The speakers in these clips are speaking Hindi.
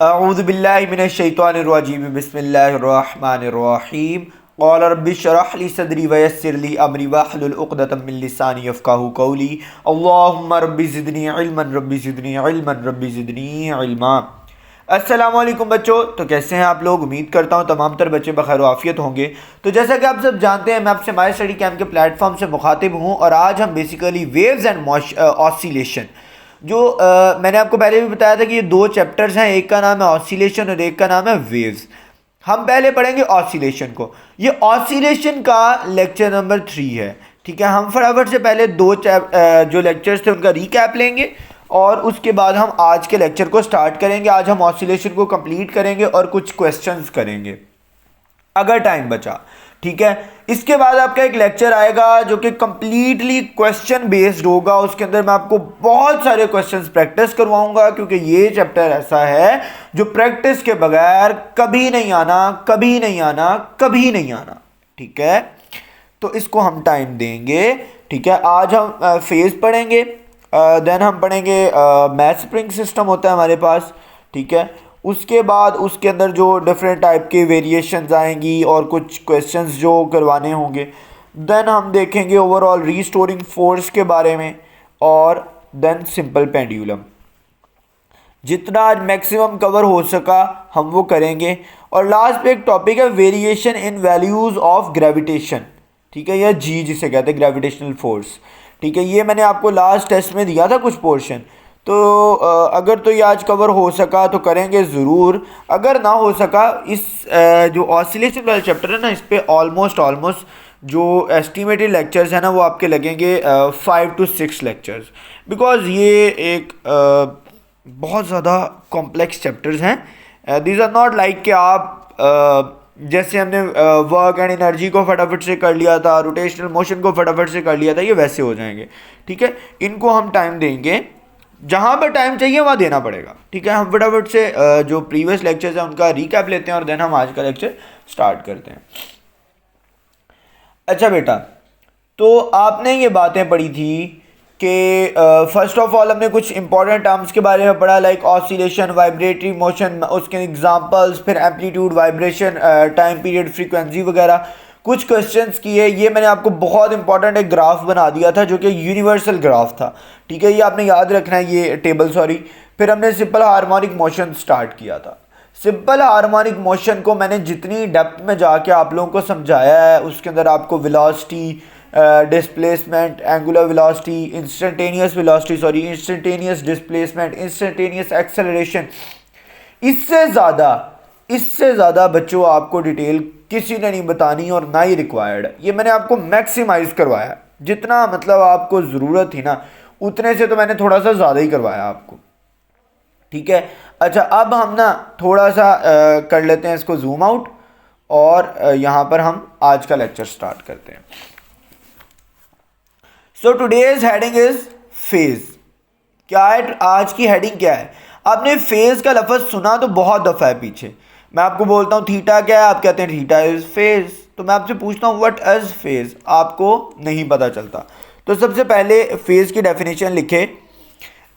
अऊज़ु बिल्लाहि मिनश शैतानिर रजीम बिस्मिल्लाहिर रहमानिर रहीम क़ाल रब्बि इश्रह ली सदरी व यस्सिर ली अमरी वहलुल उक़दतम मिन लिसानी यफ़क़हू क़ौली अल्लाहुम्मा रब्बि ज़िदनी इल्मन रब्बि ज़िदनी इल्मन रब्बि ज़िदनी इल्मा। अस्सलामु अलैकुम बच्चों, तो कैसे हैं आप लोग। उम्मीद करता हूँ तमाम तर बच्चे बखैर आफियत होंगे। तो जैसा कि आप सब जानते हैं, मैं आपसे माय स्टडी कैम्प के प्लेटफॉर्म से मुखातिब हूँ और आज हम बेसिकली वेव्स एंड ऑसिलेशन जो मैंने आपको पहले भी बताया था कि ये दो चैप्टर्स हैं, एक का नाम है ऑसिलेशन और एक का नाम है वेव्स। हम पहले पढ़ेंगे ऑसिलेशन को। ये ऑसिलेशन का लेक्चर नंबर 3 है, ठीक है। हम फटाफट से पहले जो लेक्चर्स थे उनका रिकैप लेंगे और उसके बाद हम आज के लेक्चर को स्टार्ट करेंगे। आज हम ऑसिलेशन को कंप्लीट करेंगे और कुछ क्वेश्चंस करेंगे अगर टाइम बचा, ठीक है। इसके बाद आपका एक लेक्चर आएगा जो कि कंप्लीटली क्वेश्चन बेस्ड होगा। उसके अंदर मैं आपको बहुत सारे क्वेश्चंस प्रैक्टिस करवाऊंगा, क्योंकि ये चैप्टर ऐसा है जो प्रैक्टिस के बगैर कभी नहीं आना, कभी नहीं आना, कभी नहीं आना, ठीक है। तो इसको हम टाइम देंगे, ठीक है। आज हम फेज पढ़ेंगे, देन हम पढ़ेंगे मैथ स्प्रिंग सिस्टम होता है हमारे पास, ठीक है। उसके बाद उसके अंदर जो डिफरेंट टाइप के वेरिएशंस आएंगी और कुछ क्वेश्चंस जो करवाने होंगे। देन हम देखेंगे ओवरऑल रीस्टोरिंग फोर्स के बारे में और देन सिंपल पेंडुलम। जितना आज मैक्सिमम कवर हो सका हम वो करेंगे। और लास्ट पे एक टॉपिक है variation in values of gravitation, ठीक है, या जी जिसे कहते हैं ग्रेविटेशनल फोर्स, ठीक है। ये मैंने आपको लास्ट टेस्ट में दिया था कुछ पोर्शन, तो अगर तो ये आज कवर हो सका तो करेंगे ज़रूर। अगर ना हो सका, इस जो ऑसिलेशन वाला चैप्टर है ना, इस पे ऑलमोस्ट जो एस्टिमेटेड लेक्चर्स हैं ना वो आपके लगेंगे 5 to 6 लेक्चर्स, बिकॉज ये एक बहुत ज़्यादा कॉम्प्लेक्स चैप्टर्स हैं। दीज आर नॉट लाइक कि आप जैसे हमने वर्क एंड एनर्जी को फटाफट से कर लिया था, रोटेशनल मोशन को फटाफट से कर लिया था, ये वैसे हो जाएंगे, ठीक है। इनको हम टाइम देंगे, जहाँ पर टाइम चाहिए वहाँ देना पड़ेगा, ठीक है। हम फटाफट से जो प्रीवियस लेक्चर्स हैं उनका रिकैप लेते हैं और देन हम आज का लेक्चर स्टार्ट करते हैं। अच्छा बेटा, तो आपने ये बातें पढ़ी थी कि फर्स्ट ऑफ ऑल हमने कुछ इंपॉर्टेंट टर्म्स के बारे में पढ़ा, लाइक ऑसिलेशन, वाइब्रेटरी मोशन, उसके एग्जांपल्स, फिर amplitude, vibration, time period, frequency वगैरह कुछ क्वेश्चंस किए। ये मैंने आपको बहुत इंपॉर्टेंट एक ग्राफ बना दिया था जो कि यूनिवर्सल ग्राफ था, ठीक है। ये आपने याद रखना है, ये टेबल, सॉरी। फिर हमने सिंपल हार्मोनिक मोशन स्टार्ट किया था। सिंपल हार्मोनिक मोशन को मैंने जितनी डेप्थ में जाके आप लोगों को समझाया है, उसके अंदर आपको velocity, displacement, angular velocity, instantaneous velocity, sorry instantaneous displacement, instantaneous acceleration, इससे ज़्यादा बच्चों आपको डिटेल किसी ने नहीं बतानी और ना ही रिक्वायर्ड है। ये मैंने आपको मैक्सिमाइज करवाया, जितना मतलब आपको ज़रूरत थी ना उतने से तो मैंने थोड़ा सा ज़्यादा ही करवाया आपको, ठीक है। अच्छा, अब हम ना थोड़ा सा कर लेते हैं इसको जूम आउट और यहाँ पर हम आज का लेक्चर स्टार्ट करते हैं। So today's heading is phase. क्या है आज की हेडिंग, क्या है? आपने फेज का लफ्ज़ सुना तो बहुत दफ़ा है पीछे। मैं आपको बोलता हूँ थीटा क्या है, आप कहते हैं थीटा इज फेज। तो मैं आपसे पूछता हूँ व्हाट इज फेज, आपको नहीं पता चलता। तो सबसे पहले फेज की डेफिनेशन लिखे,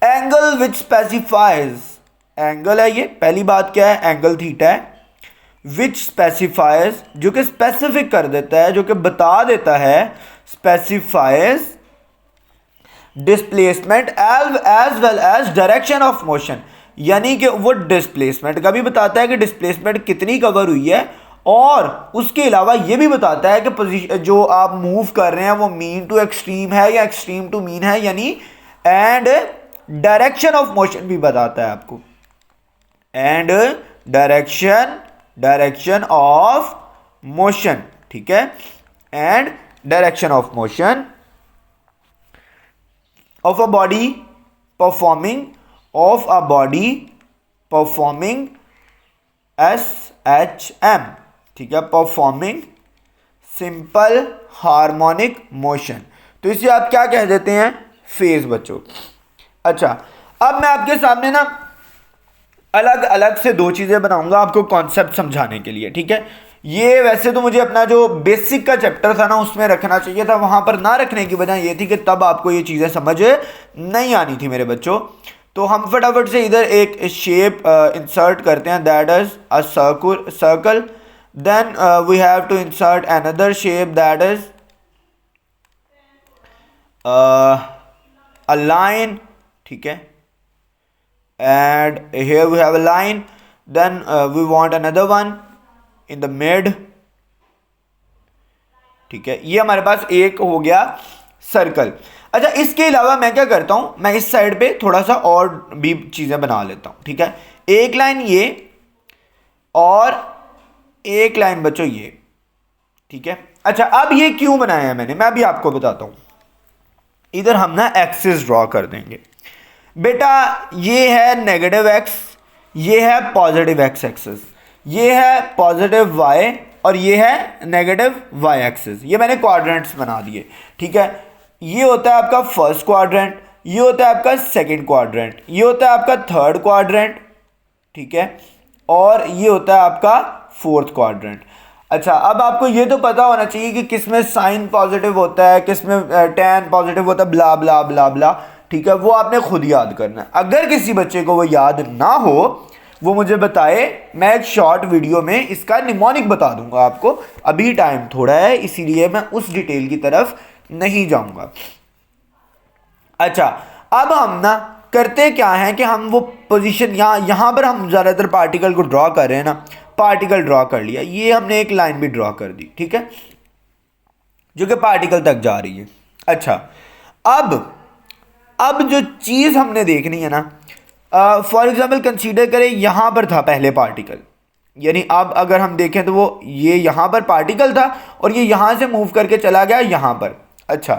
एंगल विच स्पेसिफाइज, एंगल है ये, पहली बात क्या है, एंगल थीटा है, विच स्पेसिफाइज जो कि स्पेसिफिक कर देता है, जो कि बता देता है, specifies displacement as well as direction of motion, यानी कि वो डिस्प्लेसमेंट का भी बताता है कि डिस्प्लेसमेंट कितनी कवर हुई है, और उसके अलावा ये भी बताता है कि पोजीशन जो आप मूव कर रहे हैं वो मीन टू एक्सट्रीम है या एक्सट्रीम टू मीन है, यानी एंड डायरेक्शन ऑफ मोशन भी बताता है आपको, एंड डायरेक्शन ऑफ मोशन, ठीक है, and direction of motion of a body performing SHM, ठीक है, परफॉर्मिंग सिंपल हार्मोनिक मोशन। तो इसे आप क्या कह देते हैं, फेज बच्चों। अच्छा, अब मैं आपके सामने ना अलग अलग से दो चीजें बनाऊंगा आपको कॉन्सेप्ट समझाने के लिए, ठीक है। ये वैसे तो मुझे अपना जो बेसिक का चैप्टर था ना उसमें रखना चाहिए था, वहां पर ना रखने की वजह ये थी कि तब आपको ये चीज़ें समझ नहीं आनी थी मेरे बच्चों। तो हम फटाफट से इधर एक शेप इंसर्ट करते हैं, that is a circle. Then we have to insert another shape that is a line, ठीक है, and here we have a line, then we want another one in the mid, ठीक है। ये हमारे पास एक हो गया सर्कल। अच्छा, इसके अलावा मैं क्या करता हूं, मैं इस साइड पे थोड़ा सा और भी चीजें बना लेता हूं, ठीक है। एक लाइन ये और एक लाइन बच्चों ये, ठीक है। अच्छा, अब ये क्यों बनाया है मैंने, मैं अभी आपको बताता हूं। इधर हम ना एक्सिस ड्रॉ कर देंगे बेटा। ये है नेगेटिव एक्स, ये है पॉजिटिव एक्स एक्सिस, ये है पॉजिटिव वाई और ये है नेगेटिव वाई एक्सिस। ये मैंने क्वाड्रेंट्स बना दिए, ठीक है। ये होता है आपका फर्स्ट क्वाड्रेंट, ये होता है आपका सेकंड क्वाड्रेंट, ये होता है आपका थर्ड क्वाड्रेंट, ठीक है, और ये होता है आपका फोर्थ क्वाड्रेंट। अच्छा, अब आपको ये तो पता होना चाहिए कि किसमें साइन पॉजिटिव होता है, किसमें टैन पॉजिटिव होता है, ब्ला ब्ला ब्ला ब्ला, ठीक है। वो आपने खुद याद करना है। अगर किसी बच्चे को वो याद ना हो, वो मुझे बताए, मैं एक शॉर्ट वीडियो में इसका निमोनिक बता दूंगा आपको। अभी टाइम थोड़ा है, इसीलिए मैं उस डिटेल की तरफ नहीं जाऊंगा। अच्छा, अब हम ना करते क्या है कि हम वो पोजीशन यहां पर हम ज़्यादातर पार्टिकल को ड्रॉ कर रहे हैं ना, पार्टिकल ड्रॉ कर लिया, ये हमने एक लाइन भी ड्रॉ कर दी, ठीक है, जो कि पार्टिकल तक जा रही है। अच्छा, अब जो चीज़ हमने देखनी है ना, फॉर एग्जाम्पल कंसीडर करें यहां पर था पहले पार्टिकल, यानी अब अगर हम देखें तो वो ये यहां पर पार्टिकल था और ये यहां से मूव करके चला गया यहां पर। अच्छा,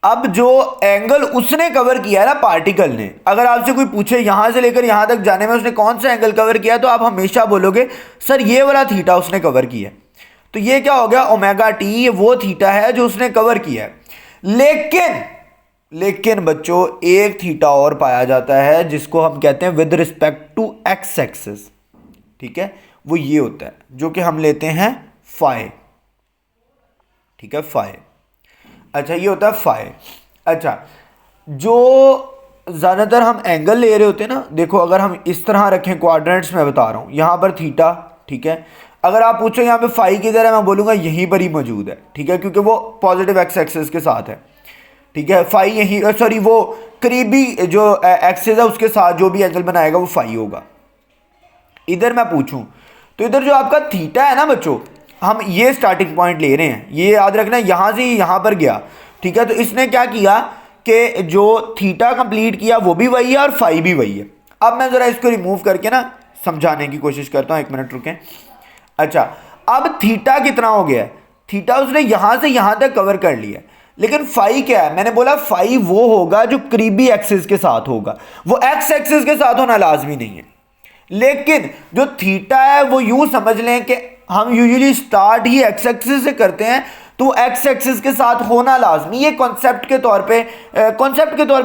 अब जो एंगल उसने कवर किया है ना पार्टिकल ने, अगर आपसे कोई पूछे यहां से लेकर यहां तक जाने में उसने कौन सा एंगल कवर किया, तो आप हमेशा बोलोगे सर ये वाला थीटा उसने कवर किया है। तो ये क्या हो गया, ओमेगा टी, ये वो थीटा है जो उसने कवर किया है। लेकिन बच्चों एक थीटा और पाया जाता है जिसको हम कहते हैं with respect to x axis, ठीक है, वो ये होता है जो कि हम लेते हैं फाई, ठीक है, फाई। अच्छा, ये होता है फाई। अच्छा, जो ज़्यादातर हम एंगल ले रहे होते हैं ना, देखो अगर हम इस तरह रखें क्वाड्रेंट्स में बता रहा हूँ, यहाँ पर थीटा, ठीक है, अगर आप पूछो यहाँ पे फाई किधर है, मैं बोलूँगा यहीं पर ही मौजूद है, ठीक है, क्योंकि वो पॉजिटिव एक्स एक्सिस के साथ है, ठीक है। फाई यहीं, सॉरी, वो करीबी जो एक्सिस है उसके साथ जो भी एंगल बनाएगा वो फाई होगा। इधर मैं पूछूं तो इधर जो आपका थीटा है ना बच्चों, हम ये स्टार्टिंग पॉइंट ले रहे हैं, ये याद रखना, यहां से यहां पर गया, ठीक है। तो इसने क्या किया कि जो थीटा कंप्लीट किया वो भी वही है और फाई भी वही है। अब मैं जरा इसको रिमूव करके ना समझाने की कोशिश करता हूं, एक मिनट रुकें। अच्छा, अब थीटा कितना हो गया, थीटा उसने यहां से यहां तक कवर कर लिया, लेकिन फाई क्या है, मैंने बोला फाई वो होगा जो करीबी एक्सिस के साथ होगा, वो एक्स एक्सिस के साथ होना लाजमी नहीं है। लेकिन जो थीटा है वो यूं समझ लें कि हम यूजुअली स्टार्ट ही एक्स एक्सिस से करते हैं, तो एक्स एक्सिस के साथ होना लाजमी। ये कॉन्सेप्ट के तौर पे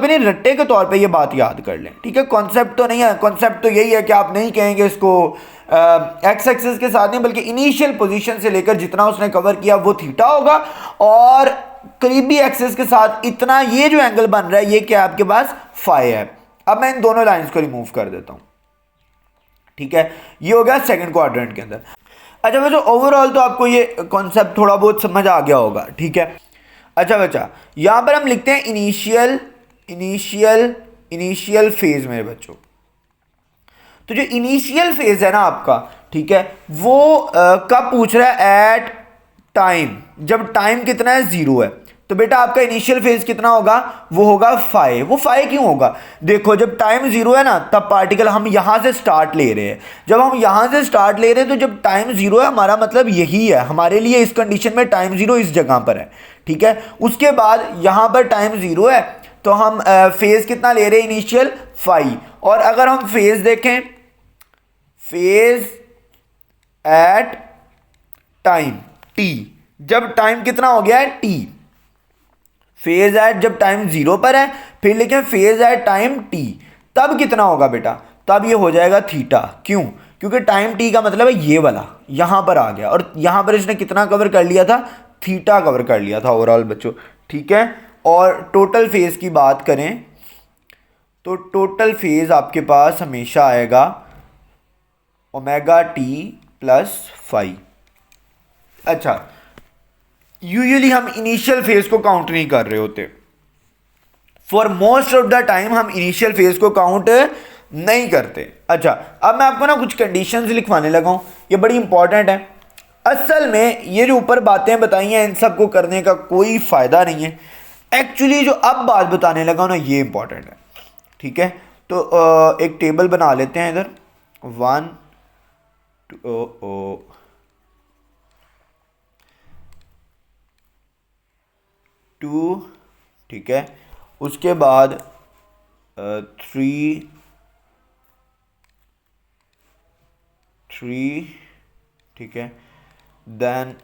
नहीं, रट्टे के तौर पे ये बात याद कर लें, ठीक है। कॉन्सेप्ट तो नहीं है, कॉन्सेप्ट तो यही है कि आप नहीं कहेंगे इसको एक्स एक्सिस के साथ नहीं, बल्कि इनिशियल पोजीशन से लेकर जितना उसने कवर किया वो थीटा होगा, और करीबी एक्सिस के साथ इतना ये जो एंगल बन रहा है ये क्या आपके पास फाई है। अब मैं इन दोनों लाइंस को रिमूव कर देता हूं, ठीक है। ये हो गया सेकंड क्वाड्रेंट के अंदर। अच्छा बच्चों, ओवरऑल तो आपको ये कॉन्सेप्ट थोड़ा बहुत समझ आ गया होगा, ठीक है। अच्छा बच्चा, यहां पर हम लिखते हैं इनिशियल फेज मेरे बच्चों। तो जो इनिशियल फेज है ना आपका, ठीक है, वो कब पूछ रहा है, एट टाइम, जब टाइम कितना है, 0 है। तो बेटा आपका इनिशियल फेज कितना होगा, वो होगा फाई। वो फाई क्यों होगा, देखो जब टाइम 0 है ना तब पार्टिकल हम यहां से स्टार्ट ले रहे हैं, जब हम यहां से स्टार्ट ले रहे हैं तो जब टाइम 0 है हमारा मतलब यही है, हमारे लिए इस कंडीशन में टाइम 0 इस जगह पर है, ठीक है। उसके बाद यहां पर टाइम 0 है तो हम फेज कितना ले रहे हैं, इनिशियल फाई। और अगर हम फेज देखें, फेज एट टाइम टी, जब टाइम कितना हो गया है, टी, फेज एट जब टाइम 0 पर है, फिर लिखें फेज एट टाइम टी, तब कितना होगा बेटा, तब ये हो जाएगा थीटा। क्यों, क्योंकि टाइम टी का मतलब है ये वाला, यहां पर आ गया, और यहां पर इसने कितना कवर कर लिया था, थीटा कवर कर लिया था ओवरऑल बच्चों, ठीक है। और टोटल फेज की बात करें तो टोटल फेज आपके पास हमेशा आएगा ओमेगा टी प्लस फाई। अच्छा, यूजुअली हम इनिशियल फेज को काउंट नहीं कर रहे होते, for most of the time हम इनिशियल फेज को काउंट नहीं करते। अच्छा, अब मैं आपको ना कुछ कंडीशंस लिखवाने लगा हूं, ये बड़ी इंपॉर्टेंट है। असल में ये जो ऊपर बातें बताई हैं इन सब को करने का कोई फायदा नहीं है, एक्चुअली जो अब बात बताने लगा हूं ना ये इंपॉर्टेंट है। ठीक है, तो एक टेबल बना लेते हैं इधर 1 2, ठीक है, उसके बाद 3, ठीक है, देन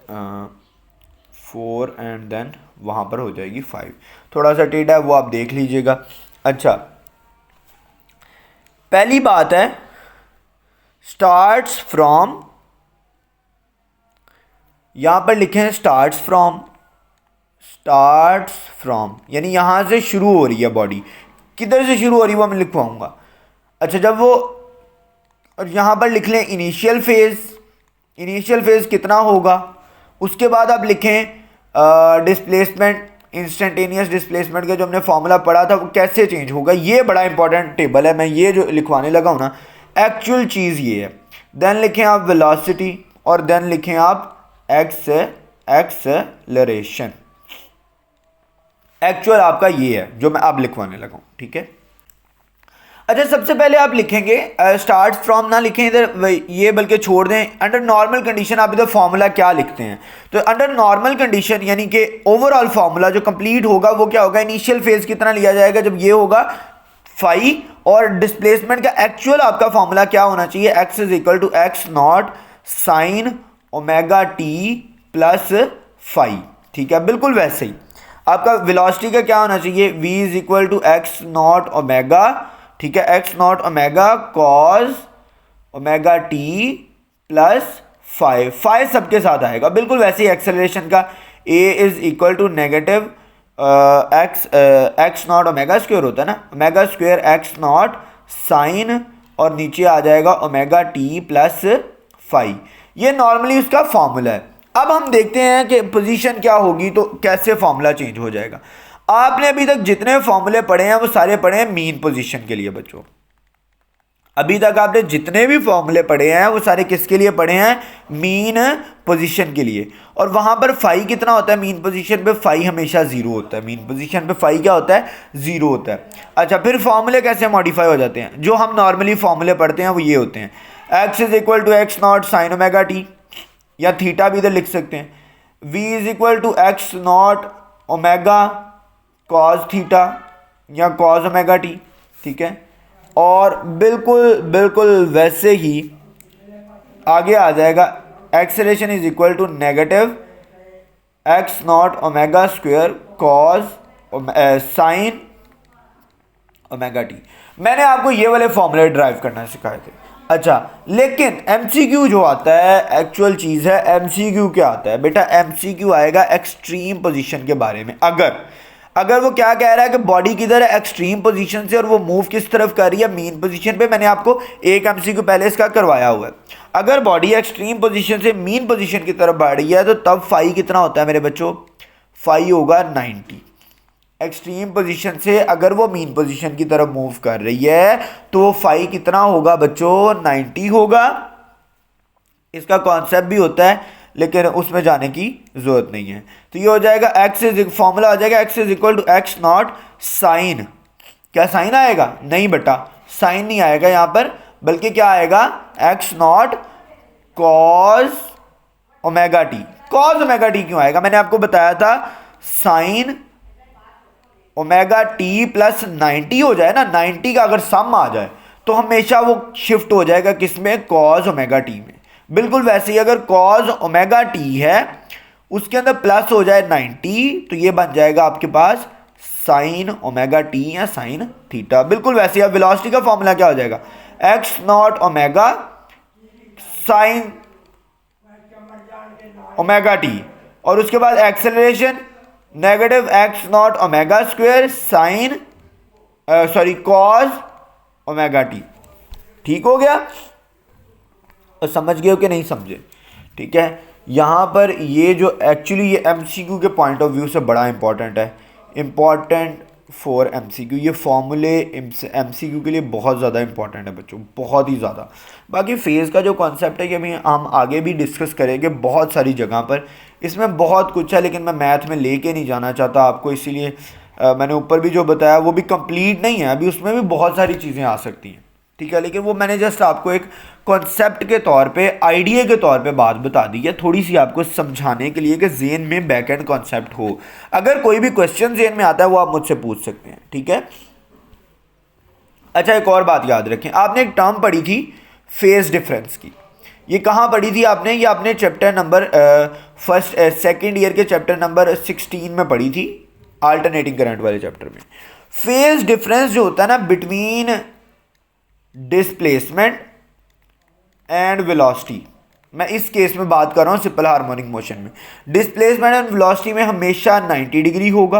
4 एंड देन वहाँ पर हो जाएगी 5। थोड़ा सा टेढ़ा है वो आप देख लीजिएगा। अच्छा, पहली बात है स्टार्ट्स फ्रॉम, यहां पर लिखे हैं स्टार्ट्स फ्रॉम यानी यहां से शुरू हो रही है बॉडी। किधर से शुरू हो रही है वो मैं लिखवाऊंगा। अच्छा, जब वो, और यहां पर लिख लें इनिशियल फेज कितना होगा, उसके बाद आप लिखें डिस्प्लेसमेंट, इंस्टेंटेनियस डिस्प्लेसमेंट का जो हमने फॉर्मूला पढ़ा था वो कैसे चेंज होगा। ये बड़ा इंपॉर्टेंट टेबल है, मैं ये जो लिखवाने लगा हूं ना एक्चुअल चीज़ ये है। देन लिखें आप वेलोसिटी और देन लिखें आप एक्सेलरेशन। एक्चुअल आपका ये है जो मैं अब लिखवाने लगा हूं। ठीक है, अच्छा, सबसे पहले आप लिखेंगे स्टार्ट फ्रॉम ना लिखें इधर ये, बल्कि छोड़ दें। अंडर नॉर्मल कंडीशन आप इधर फॉर्मूला क्या लिखते हैं, तो अंडर नॉर्मल कंडीशन यानी कि ओवरऑल फॉर्मूला जो कंप्लीट होगा वो क्या होगा, इनिशियल फेज कितना लिया जाएगा जब ये होगा फाई, और डिस्प्लेसमेंट का एक्चुअल आपका फॉर्मूला क्या होना चाहिए, x is equal to x not sine omega t plus phi. ठीक है, बिल्कुल वैसे ही आपका वेलोसिटी का क्या होना चाहिए, v is equal to x not omega, ठीक है, x not omega cos omega t plus five सबके साथ आएगा। बिल्कुल वैसे ही एक्सेलरेशन का a is equal to negative x not omega square होता है ना, omega square x not sine और नीचे आ जाएगा ओमेगा टी प्लस फाइव। ये नॉर्मली उसका फॉर्मूला है। अब हम देखते हैं कि पोजीशन क्या होगी तो कैसे फॉर्मूला चेंज हो जाएगा। आपने अभी तक जितने फॉर्मूले पढ़े हैं वो सारे पढ़े हैं मीन पोजीशन के लिए बच्चों। अभी तक आपने जितने भी फॉर्मूले पढ़े हैं वो सारे किसके लिए पढ़े हैं, मीन पोजीशन के लिए। और वहां पर फाई कितना होता है मीन पोजीशन पे, फाई हमेशा जीरो होता है। मीन पोजीशन पे फाई क्या होता है, जीरो होता है। अच्छा, फिर फॉर्मूले कैसे मॉडिफाई हो जाते हैं, जो हम नॉर्मली फॉर्मूले पढ़ते हैं वो ये होते हैं, x is equal to x not sine omega t, या थीटा भी इधर लिख सकते हैं, v is equal to x not omega cos theta या कॉस ओमेगा टी। ठीक है, और बिल्कुल वैसे ही आगे आ जाएगा acceleration is equal to negative x not omega square cos sine omega t. मैंने आपको ये वाले फॉर्मूले ड्राइव करना सिखाए थे। अच्छा, लेकिन एमसीक्यू जो आता है एक्चुअल चीज़ है, एमसीक्यू क्या आता है बेटा, एमसीक्यू आएगा एक्सट्रीम पोजीशन के बारे में। अगर वो क्या कह रहा है कि बॉडी किधर है, एक्सट्रीम पोजीशन से, और वो मूव किस तरफ कर रही है, मीन पोजीशन पे। मैंने आपको एक एमसीक्यू पहले इसका करवाया हुआ है। अगर बॉडी एक्सट्रीम पोजीशन से मीन पोजीशन की तरफ बढ़ रही है तो तब फाई कितना होता है मेरे बच्चों, फाई होगा 90। एक्सट्रीम पोजीशन से अगर वो मीन पोजीशन की तरफ मूव कर रही है तो वो फाई कितना होगा बच्चों, 90 होगा। इसका कॉन्सेप्ट भी होता है लेकिन उसमें जाने की जरूरत नहीं है। तो ये हो जाएगा एक्स इज, फॉर्मूला हो जाएगा x is equal to x not sine, क्या साइन आएगा, नहीं बेटा साइन नहीं आएगा यहां पर, बल्कि क्या आएगा, x not cos omega T. Cos omega T क्यों आएगा, मैंने आपको बताया था साइन ओमेगा टी प्लस 90 हो जाए ना, 90 का अगर सम आ जाए तो हमेशा वो शिफ्ट हो जाएगा किसमें, कॉस ओमेगा टी में। बिल्कुल वैसे ही अगर कॉस ओमेगा टी है उसके अंदर प्लस हो जाए 90 तो ये बन जाएगा आपके पास साइन ओमेगा टी या साइन थीटा। बिल्कुल वैसे ही अब वेलोसिटी का फॉर्मूला क्या हो जाएगा, x not omega sine omega T, और उसके बाद acceleration negative x not omega square sine sorry cos omega t. ठीक हो गया, और समझ गए हो कि नहीं समझे? ठीक है, यहाँ पर ये जो एक्चुअली ये एमसीक्यू के पॉइंट ऑफ व्यू से बड़ा इंपॉर्टेंट है, इंपॉर्टेंट फॉर एमसीक्यू। ये फॉर्मूले एमसीक्यू के लिए बहुत ज़्यादा इंपॉर्टेंट है बच्चों, बहुत ही ज़्यादा। बाकी फेज़ का जो कॉन्सेप्ट है, ये भी हम आगे भी डिस्कस करेंगे बहुत सारी जगह पर। इसमें बहुत कुछ है, लेकिन मैं मैथ में लेके नहीं जाना चाहता आपको, इसीलिए मैंने ऊपर भी जो बताया वो भी कंप्लीट नहीं है, अभी उसमें भी बहुत सारी चीज़ें आ सकती हैं। ठीक है, लेकिन वो मैंने जस्ट आपको एक कॉन्सेप्ट के तौर पे, आइडिया के तौर पे बात बता दी है, थोड़ी सी आपको समझाने के लिए कि जेन में बैक एंड कॉन्सेप्ट हो। अगर कोई भी क्वेश्चन जेन में आता है वो आप मुझसे पूछ सकते हैं। ठीक है, अच्छा एक और बात याद रखें, आपने एक टर्म पढ़ी थी फेज डिफरेंस की। ये कहाँ पढ़ी थी आपने? ये आपने चैप्टर नंबर सेकेंड ईयर के चैप्टर नंबर 16 में पढ़ी थी, अल्टरनेटिंग करंट वाले चैप्टर में। फेज डिफरेंस जो होता है ना बिटवीन डिस्प्लेसमेंट एंड वेलोसिटी, मैं इस केस में बात कर रहा हूं सिंपल हार्मोनिक मोशन में। डिस्प्लेसमेंट एंड वेलोसिटी में हमेशा 90 डिग्री होगा।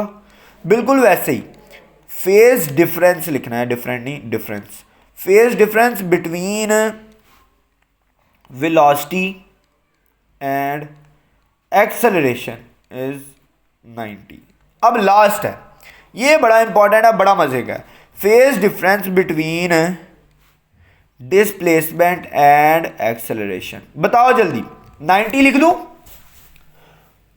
बिल्कुल वैसे ही फेज डिफरेंस लिखना है, डिफरेंट नहीं, difference. Phase difference between velocity and acceleration is 90। अब लास्ट है, ये बड़ा इंपॉर्टेंट है, बड़ा मजे का है। Phase difference between displacement and acceleration, बताओ जल्दी। 90 लिख दूं?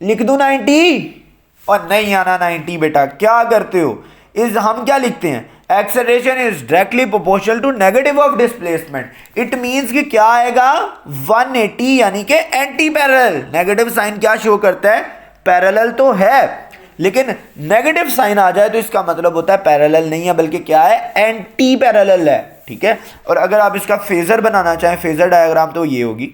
लिख दूं 90? और नहीं आना 90 बेटा, क्या करते हो? इस हम क्या लिखते हैं? Acceleration is directly proportional to negative of displacement. It means कि क्या आएगा? 180, यानी कि एंटी पैरेलल। नेगेटिव साइन क्या शो करता है? पैरेलल तो है, लेकिन नेगेटिव साइन आ जाए तो इसका मतलब होता है पैरेलल नहीं है, बल्कि क्या है? एंटी पैरेलल है। ठीक है, और अगर आप इसका फेजर बनाना चाहें, फेजर डायग्राम, तो ये होगी,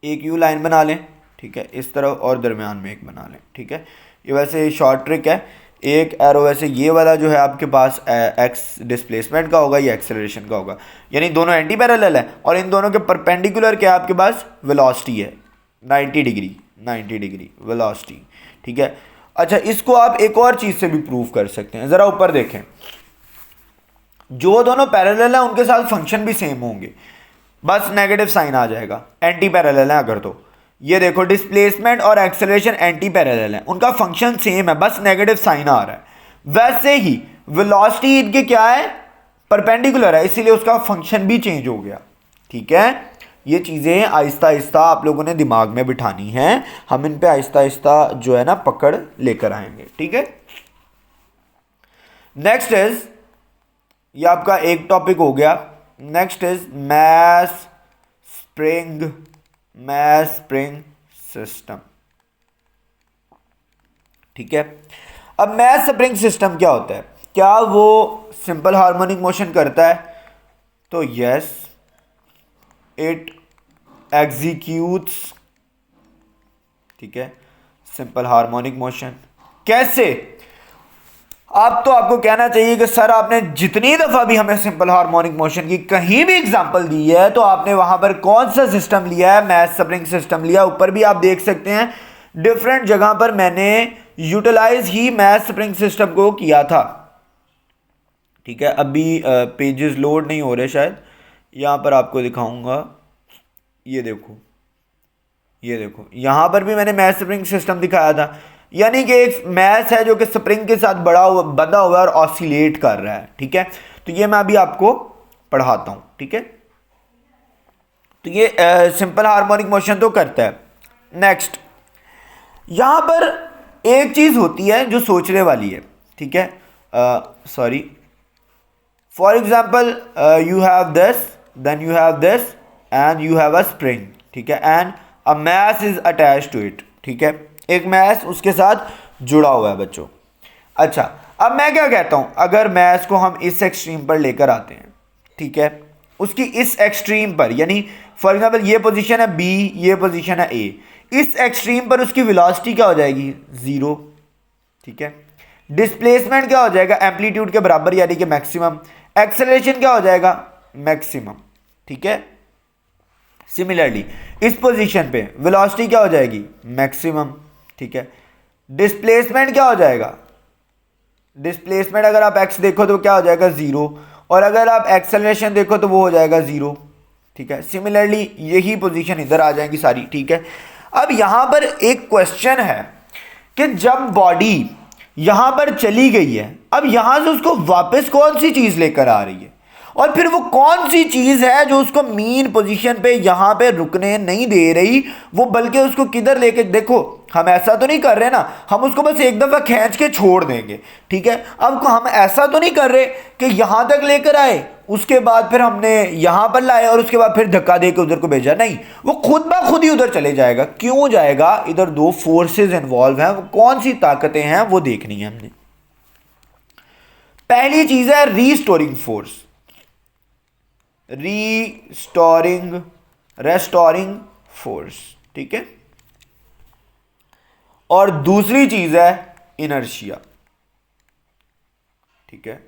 एक यू लाइन बना लें, ठीक है, इस तरफ, और दरमियान में एक बना लें। ठीक है, ये वैसे शॉर्ट ट्रिक है। एक एरो वैसे ये वाला जो है आपके पास एक्स डिस्प्लेसमेंट का होगा, ये एक्सेलरेशन का होगा, यानी दोनों एंटी पैरेलल है, और इन दोनों के परपेंडिकुलर क्या आपके पास? वेलोसिटी है, 90 डिग्री, 90 डिग्री वेलोसिटी। ठीक है, अच्छा इसको आप एक और चीज़ से भी प्रूव कर सकते हैं, ज़रा ऊपर देखें। जो दोनों पैरेलल है उनके साथ फंक्शन भी सेम होंगे, बस नेगेटिव साइन आ जाएगा। एंटी पैरेलल है अगर, तो ये देखो डिस्प्लेसमेंट और एक्सेलरेशन एंटी पैरेलल है, उनका फंक्शन सेम है, बस नेगेटिव साइन आ रहा है। वैसे ही वेलोसिटी इनके क्या है? परपेंडिकुलर है, इसीलिए उसका फंक्शन भी चेंज हो गया। ठीक है, ये चीज़ें आहिस्ता आहिस्ता आप लोगों ने दिमाग में बिठानी है, हम इन पे आहिस्ता आहिस्ता जो है ना पकड़ लेकर आएंगे। ठीक है, नेक्स्ट इज, ये आपका एक टॉपिक हो गया। Next is mass spring system. ठीक है, अब मास स्प्रिंग सिस्टम क्या होता है? क्या वो सिंपल हार्मोनिक मोशन करता है? तो यस, इट एग्जीक्यूट्स, ठीक है, सिंपल हार्मोनिक मोशन। कैसे? अब तो आपको कहना चाहिए कि सर आपने जितनी दफा भी हमें सिंपल हार्मोनिक मोशन की कहीं भी एग्जांपल दी है, तो आपने वहां पर कौन सा सिस्टम लिया है? मास स्प्रिंग सिस्टम लिया। ऊपर भी आप देख सकते हैं डिफरेंट जगह पर मैंने यूटिलाइज ही मास स्प्रिंग सिस्टम को किया था। ठीक है, अभी पेजेस लोड नहीं हो रहे शायद, यहां पर आपको दिखाऊंगा। ये देखो, ये देखो, यहां पर भी मैंने मास स्प्रिंग सिस्टम दिखाया था, यानी कि एक मैस है जो कि स्प्रिंग के साथ बंधा हुआ है और ऑसिलेट कर रहा है। ठीक है, तो ये मैं अभी आपको पढ़ाता हूं। ठीक है, तो ये सिंपल हार्मोनिक मोशन तो करता है। नेक्स्ट, यहां पर एक चीज होती है जो सोचने वाली है। ठीक है, sorry, for example you have this, then you have this, and you have a spring. ठीक है, and a mass is attach to it. ठीक है, एक मैस उसके साथ जुड़ा हुआ है बच्चों। अच्छा, अब मैं क्या कहता हूं, अगर मैस को हम इस एक्सट्रीम पर लेकर आते हैं, ठीक है, उसकी इस एक्सट्रीम पर, यानी फॉर एग्जांपल ये पोजीशन है बी, ये पोजीशन है ए, इस एक्सट्रीम पर उसकी वेलोसिटी क्या हो जाएगी? 0। ठीक है, डिस्प्लेसमेंट क्या हो जाएगा? एम्पलीट्यूड के बराबर, यानी कि मैक्सिमम। एक्सेलरेशन क्या हो जाएगा? मैक्सिमम। ठीक है, सिमिलरली इस पोजीशन पे वेलोसिटी क्या हो जाएगी? मैक्सिमम। ठीक है, डिस्प्लेसमेंट क्या हो जाएगा? डिस्प्लेसमेंट अगर आप एक्स देखो तो क्या हो जाएगा 0, और अगर आप एक्सेलरेशन देखो तो वो हो जाएगा 0। ठीक है, सिमिलरली यही पोजीशन इधर आ जाएंगी सारी। ठीक है, अब यहां पर एक क्वेश्चन है कि जब बॉडी यहां पर चली गई है, अब यहां से उसको वापस कौन सी चीज लेकर आ रही है, और फिर वो कौन सी चीज है जो उसको मीन पोजीशन पे यहां पे रुकने नहीं दे रही, वो बल्कि उसको किधर लेके, देखो हम ऐसा तो नहीं कर रहे ना, हम उसको बस एक दफा खींच के छोड़ देंगे। ठीक है, अब हम ऐसा तो नहीं कर रहे कि यहां तक लेकर आए, उसके बाद फिर हमने यहां पर लाए और उसके बाद फिर धक्का दे के उधर को भेजा, नहीं, वो खुद ब खुद ही उधर चले जाएगा। क्यों जाएगा? इधर दो फोर्सेस इन्वॉल्व हैं, वो कौन सी ताकतें हैं वो देखनी है हमने। पहली चीज है रीस्टोरिंग फोर्स, रेस्टोरिंग फोर्स। ठीक है, और दूसरी चीज है इनर्शिया। ठीक है,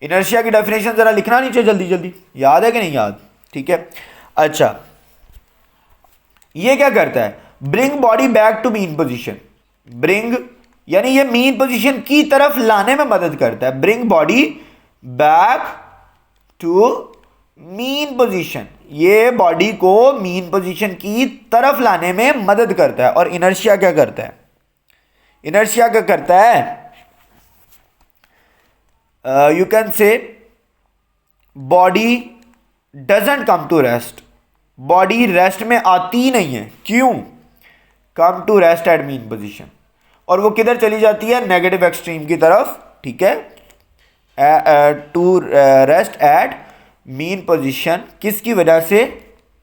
इनर्शिया की डेफिनेशन जरा लिखना नीचे जल्दी जल्दी, याद है कि नहीं याद? ठीक है, अच्छा, ये क्या करता है? Bring body back to mean position. Bring यानी ये मीन पोजीशन की तरफ लाने में मदद करता है। Bring body back to mean position, ये बॉडी को मीन पोजीशन की तरफ लाने में मदद करता है। और इनर्शिया क्या करता है? इनर्शिया क्या करता है? You can say body doesn't come to rest, body rest में आती नहीं है। क्यों? Come to rest at mean position, और वो किधर चली जाती है? नेगेटिव एक्सट्रीम की तरफ। ठीक है, to rest at mean position, किसकी वजह से?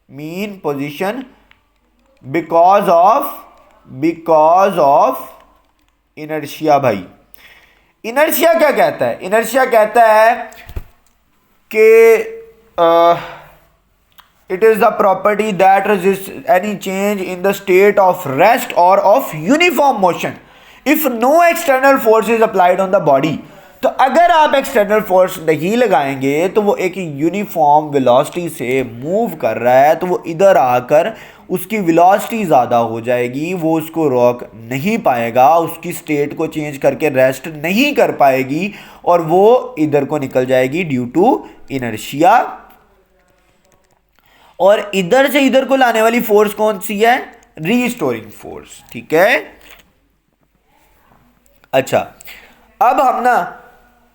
Mean position, because of inertia. भाई इनर्शिया क्या कहता है? इनर्शिया कहता है कि it is the property that resist any change in the state of rest और of uniform motion if no external force is applied on the body. तो अगर आप एक्सटर्नल फोर्स नहीं लगाएंगे तो वो एक यूनिफॉर्म वेलोसिटी से मूव कर रहा है, तो वो इधर आकर उसकी वेलोसिटी ज़्यादा हो जाएगी, वो उसको रोक नहीं पाएगा, उसकी स्टेट को चेंज करके रेस्ट नहीं कर पाएगी, और वो इधर को निकल जाएगी ड्यू टू इनर्शिया। और इधर से इधर को लाने वाली फोर्स कौन सी है? Restoring force. ठीक है, अच्छा, अब हम ना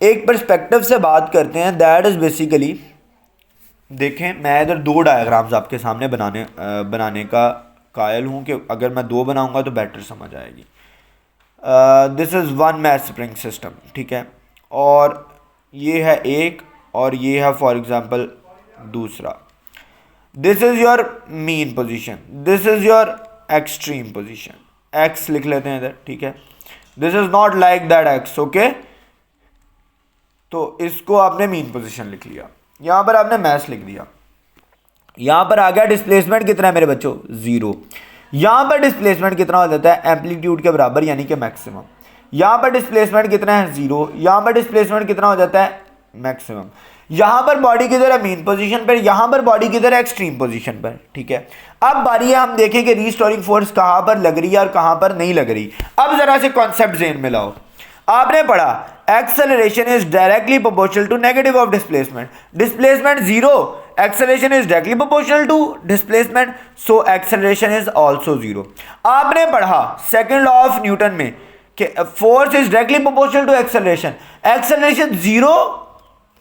एक पर्सपेक्टिव से बात करते हैं, दैट इज बेसिकली, देखें मैं इधर दो डायग्राम्स आपके सामने बनाने का कायल हूं कि अगर मैं दो बनाऊंगा तो बेटर समझ आएगी। This is one mass spring system. ठीक है, और ये है एक, और ये है फॉर एग्जांपल दूसरा। This is your mean position, this is your extreme position, x लिख लेते हैं इधर। ठीक है, this is not like that x. Okay, तो इसको आपने मीन पोजीशन लिख लिया, यहां पर आपने मैस लिख दिया, यहां पर आ गया डिस्प्लेसमेंट कितना है मेरे बच्चों? 0। यहां पर डिस्प्लेसमेंट कितना हो जाता है? एम्पलीट्यूड के बराबर, यानी कि मैक्सिमम। यहां पर डिस्प्लेसमेंट कितना है? 0। यहां पर डिस्प्लेसमेंट कितना हो जाता है? मैक्सिमम। यहां पर बॉडी किधर है? मीन पोजीशन पर। यहां पर बॉडी किधर है? एक्सट्रीम पोजीशन पर। ठीक है, अब बारी है हम देखें कि रीस्टोरिंग फोर्स कहां पर लग रही है और कहां पर नहीं लग रही। अब जरा से कॉन्सेप्ट ज़हन में लाओ। आपने पढ़ा acceleration is directly proportional to negative of displacement, displacement 0, acceleration is directly proportional to displacement, so acceleration is also 0। आपने पढ़ा सेकंड लॉ ऑफ न्यूटन में कि force is directly proportional to acceleration, acceleration 0,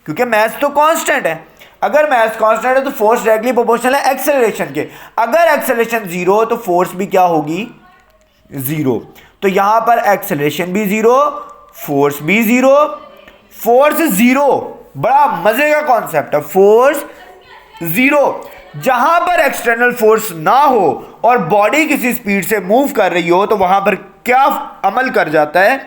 क्योंकि मास तो कांस्टेंट है। अगर मास कांस्टेंट है तो फोर्स डायरेक्टली प्रोपोर्शनल है एक्सेलरेशन के। अगर एक्सेलरेशन 0 तो फोर्स भी क्या होगी? 0। तो यहां पर एक्सेलरेशन भी 0, फोर्स भी 0। फोर्स 0 बड़ा मजे का कॉन्सेप्ट है, फोर्स 0। जहां पर एक्सटर्नल फोर्स ना हो और बॉडी किसी स्पीड से मूव कर रही हो तो वहां पर क्या अमल कर जाता है?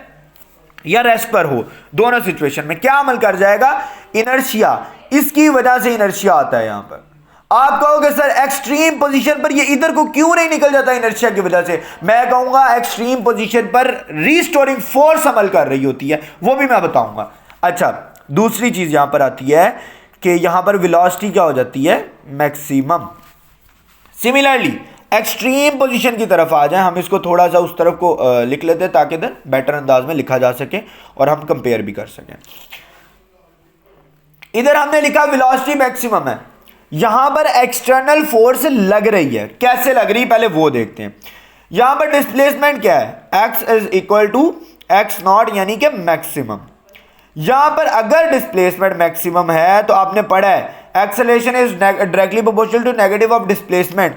या रेस्ट पर हो, दोनों सिचुएशन में क्या अमल कर जाएगा? इनर्शिया। इसकी वजह से इनर्शिया आता है। यहां पर आप कहोगे सर एक्सट्रीम पोजीशन पर ये इधर को क्यों नहीं निकल जाता इनर्शिया की वजह से? मैं कहूंगा एक्सट्रीम पोजीशन पर रीस्टोरिंग फोर्स अमल कर रही होती है, वो भी मैं बताऊंगा। अच्छा, दूसरी चीज यहां पर आती है कि यहां पर वेलोसिटी क्या हो जाती है? मैक्सिमम। सिमिलरली एक्सट्रीम पोजीशन की तरफ आ जाए, हम इसको थोड़ा सा उस तरफ को लिख लेते हैं ताकि इधर बेटर अंदाज में लिखा जा सके और हम कंपेयर भी कर सकें। इधर हमने लिखा वेलोसिटी मैक्सिमम है, यहां पर एक्सटर्नल फोर्स लग रही है। कैसे लग रही है पहले वो देखते हैं। यहां पर डिस्प्लेसमेंट क्या है, x is equal to x not यानी कि मैक्सिमम। यहां पर अगर डिस्प्लेसमेंट मैक्सिमम है तो आपने पढ़ा है acceleration is directly proportional to negative of displacement,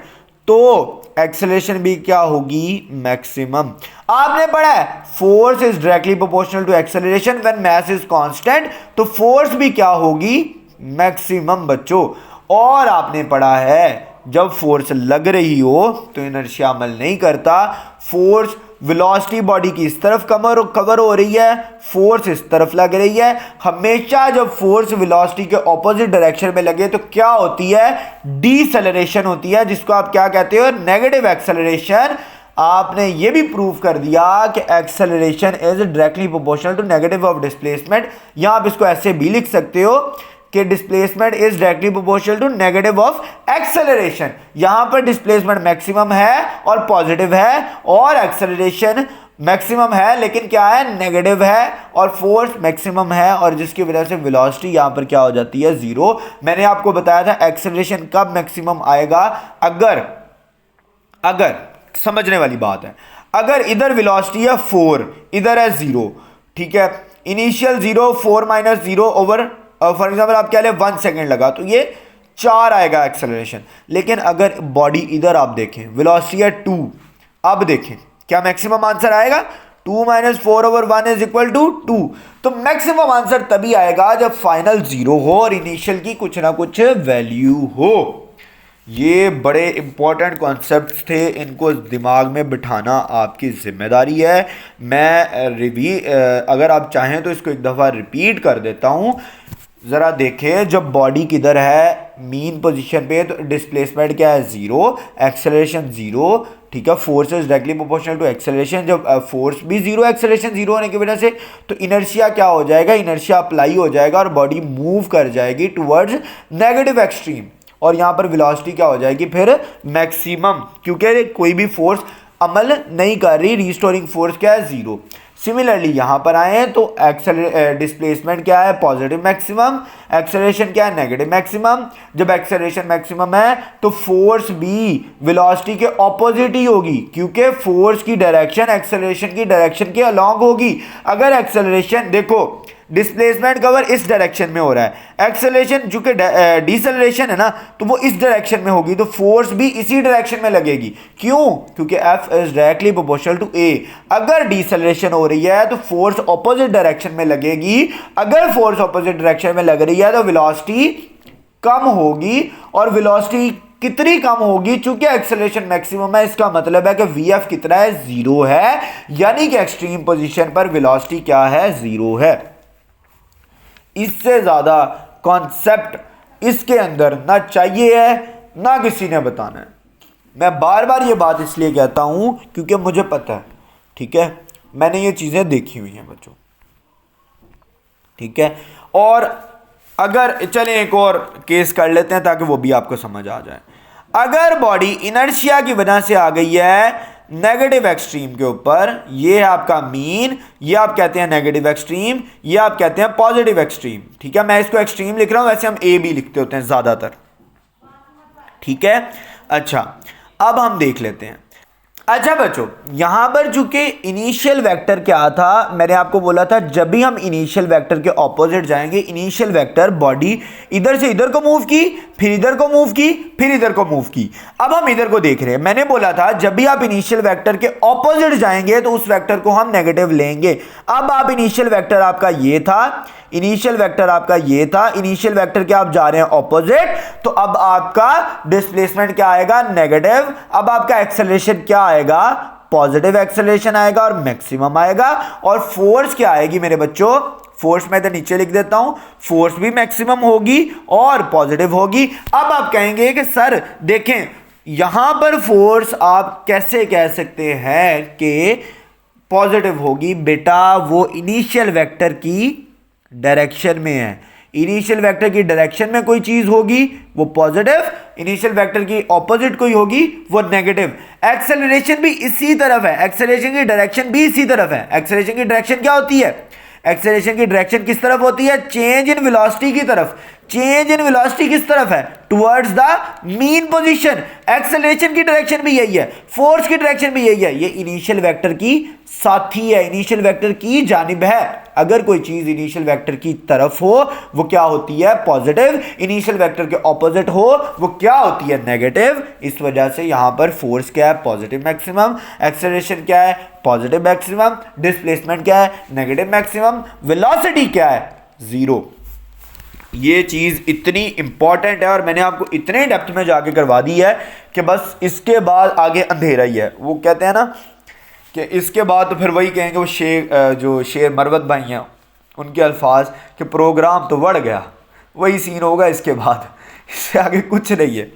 तो एक्सेलरेशन भी क्या होगी, मैक्सिमम। आपने पढ़ा है force is directly proportional to acceleration when mass is constant, तो फोर्स भी क्या होगी, मैक्सिमम बच्चों। और आपने पढ़ा है जब फोर्स लग रही हो तो इनर्शिया अमल नहीं करता, फोर्स वेलोसिटी बॉडी की इस तरफ कवर हो रही है, फोर्स इस तरफ लग रही है। हमेशा जब फोर्स वेलोसिटी के ऑपोजिट डायरेक्शन में लगे तो क्या होती है, डीसेलरेशन होती है, जिसको आप क्या कहते हो, नेगेटिव एक्सेलरेशन। आपने ये भी प्रूव कर दिया कि acceleration is directly proportional to negative of displacement. यहां आप इसको ऐसे भी लिख सकते हो कि displacement is directly proportional to negative of acceleration. यहां पर डिस्प्लेसमेंट मैक्सिमम है और पॉजिटिव है, और एक्सेलरेशन मैक्सिमम है लेकिन क्या है, नेगेटिव है, और फोर्स मैक्सिमम है, और जिसकी वजह से वेलोसिटी यहां पर क्या हो जाती है, जीरो। मैंने आपको बताया था एक्सेलरेशन कब मैक्सिमम आएगा, अगर समझने वाली बात है, अगर इधर वेलोसिटी है 4, इधर है 0, ठीक है, initial 0, 4 minus 0 over, for example आप क्या ले 1 सेकेंड लगा तो ये 4 आएगा एक्सेलरेशन। लेकिन अगर बॉडी इधर आप देखें वेलोसिटी है 2, अब देखें क्या मैक्सिमम आंसर आएगा, 2 minus 4 over 1 is equal to 2। तो मैक्सिमम आंसर तभी आएगा जब फाइनल 0 हो और इनिशियल की कुछ ना कुछ वैल्यू हो। ये बड़े इंपॉर्टेंट कॉन्सेप्ट्स थे, इनको दिमाग में बिठाना आपकी जिम्मेदारी है। मैं अगर आप चाहें तो इसको एक दफ़ा रिपीट कर देता हूँ। ज़रा देखें, जब बॉडी किधर है, मीन पोजीशन पे, तो डिस्प्लेसमेंट क्या है, 0, एक्सेलरेशन 0, ठीक है, force is directly proportional to acceleration. जब फोर्स भी 0, एक्सेलरेशन 0 होने की वजह से तो इनर्शिया क्या हो जाएगा, इनर्शिया अप्लाई हो जाएगा और बॉडी मूव कर जाएगी टुवर्ड्स नेगेटिव एक्सट्रीम, और यहाँ पर वेलोसिटी क्या हो जाएगी फिर, मैक्सिमम, क्योंकि कोई भी फोर्स अमल नहीं कर रही, रिस्टोरिंग फोर्स क्या है, 0। सिमिलरली यहाँ पर आए हैं तो डिस्प्लेसमेंट क्या है, पॉजिटिव मैक्सिमम, एक्सेलरेशन क्या है, नेगेटिव मैक्सिमम। जब एक्सेलरेशन मैक्सिमम है तो फोर्स भी वेलोसिटी के ऑपोजिट ही होगी, क्योंकि फोर्स की डायरेक्शन एक्सेलरेशन की डायरेक्शन के अलॉन्ग होगी। अगर एक्सेलरेशन देखो, डिस्प्लेसमेंट कवर इस डायरेक्शन में हो रहा है, एक्सेलरेशन जो कि डिसेलरेशन है ना, तो वो इस डायरेक्शन में होगी, तो फोर्स भी इसी डायरेक्शन में लगेगी। क्यों, क्योंकि F is directly proportional to A। अगर डिसेलरेशन हो रही है तो फोर्स ऑपोजिट डायरेक्शन में लगेगी, अगर फोर्स ऑपोजिट डायरेक्शन में लग रही है तो वेलोसिटी कम होगी, और वेलोसिटी कितनी कम होगी, चूंकि एक्सेलरेशन मैक्सिमम है, इसका मतलब है कि VF कितना है, 0 है, यानी कि एक्सट्रीम पोजीशन पर वेलोसिटी क्या है, 0 है। इससे ज्यादा कॉन्सेप्ट इसके अंदर ना चाहिए है ना किसी ने बताना है। मैं बार बार ये बात इसलिए कहता हूं क्योंकि मुझे पता है, ठीक है, मैंने ये चीजें देखी हुई हैं बच्चों, ठीक है। और अगर चलें एक और केस कर लेते हैं ताकि वो भी आपको समझ आ जाए। अगर बॉडी इनर्शिया की वजह से आ गई है नेगेटिव एक्सट्रीम के ऊपर, ये है आपका मीन, ये आप कहते हैं नेगेटिव एक्सट्रीम, ये आप कहते हैं पॉजिटिव एक्सट्रीम, ठीक है। मैं इसको एक्सट्रीम लिख रहा हूं, वैसे हम ए बी लिखते होते हैं ज्यादातर, ठीक है। अच्छा, अब हम देख लेते हैं। अच्छा बच्चों, यहां पर चूंकि इनिशियल वेक्टर क्या था, मैंने आपको बोला था जब भी हम इनिशियल वेक्टर के ऑपोजिट जाएंगे, इनिशियल वेक्टर बॉडी इधर से इधर को मूव की, फिर इधर को मूव की, फिर इधर को मूव की। अब हम इधर को देख रहे हैं, मैंने बोला था जब भी आप इनिशियल वेक्टर के ऑपोजिट जाएंगे तो उस वेक्टर को हम नेगेटिव लेंगे। अब आप इनिशियल वेक्टर आपका ये था, इनिशियल वेक्टर आपका ये था, इनिशियल वेक्टर के आप जा रहे हैं ऑपोजिट, तो अब आपका डिस्प्लेसमेंट क्या आएगा, नेगेटिव। अब आपका एक्सेलरेशन क्या आएगा, पॉजिटिव एक्सेलरेशन आएगा और मैक्सिमम आएगा। और फोर्स क्या आएगी मेरे बच्चों, फोर्स मैं इधर नीचे लिख देता हूं, फोर्स भी मैक्सिमम होगी और पॉजिटिव होगी। अब आप कहेंगे कि सर देखें यहां पर फोर्स आप कैसे कह सकते हैं कि पॉजिटिव होगी, बेटा वो इनिशियल वेक्टर की डायरेक्शन में है, इनिशियल वेक्टर की डायरेक्शन में कोई चीज होगी वो पॉजिटिव, इनिशियल वेक्टर की ऑपोजिट कोई होगी वो नेगेटिव। एक्सेलरेशन भी इसी तरफ है, एक्सेलरेशन की डायरेक्शन भी इसी तरफ है। एक्सेलरेशन की डायरेक्शन क्या होती है? एक्सेलरेशन की डायरेक्शन किस तरफ होती है? चेंज इन वेलोसिटी की तरफ। चेंज इन वेलोसिटी किस तरफ है? Towards the mean position. Acceleration की डायरेक्शन भी यही है, फोर्स की डायरेक्शन भी यही है। ये इनिशियल वेक्टर की साथी है, इनिशियल वेक्टर की जानिब है। अगर कोई चीज इनिशियल वेक्टर की तरफ हो वो क्या होती है? पॉजिटिव। इनिशियल वेक्टर के ऑपोजिट हो वो क्या होती है? नेगेटिव। इस वजह से यहां पर फोर्स क्या है? Positive maximum. एक्सेलरेशन क्या है? Positive maximum. डिस्प्लेसमेंट क्या है? Negative maximum. वेलोसिटी क्या है? जीरो। ये चीज इतनी इंपॉर्टेंट है और मैंने आपको इतने डेप्थ में जाके करवा दी है कि बस इसके बाद आगे अंधेरा ही है। वो कहते हैं ना कि इसके बाद तो फिर वही कहेंगे, वो जो शेर मरवत भाई हैं उनके अल्फाज कि प्रोग्राम तो बढ़ गया, वही सीन होगा इसके बाद, इससे आगे कुछ नहीं है।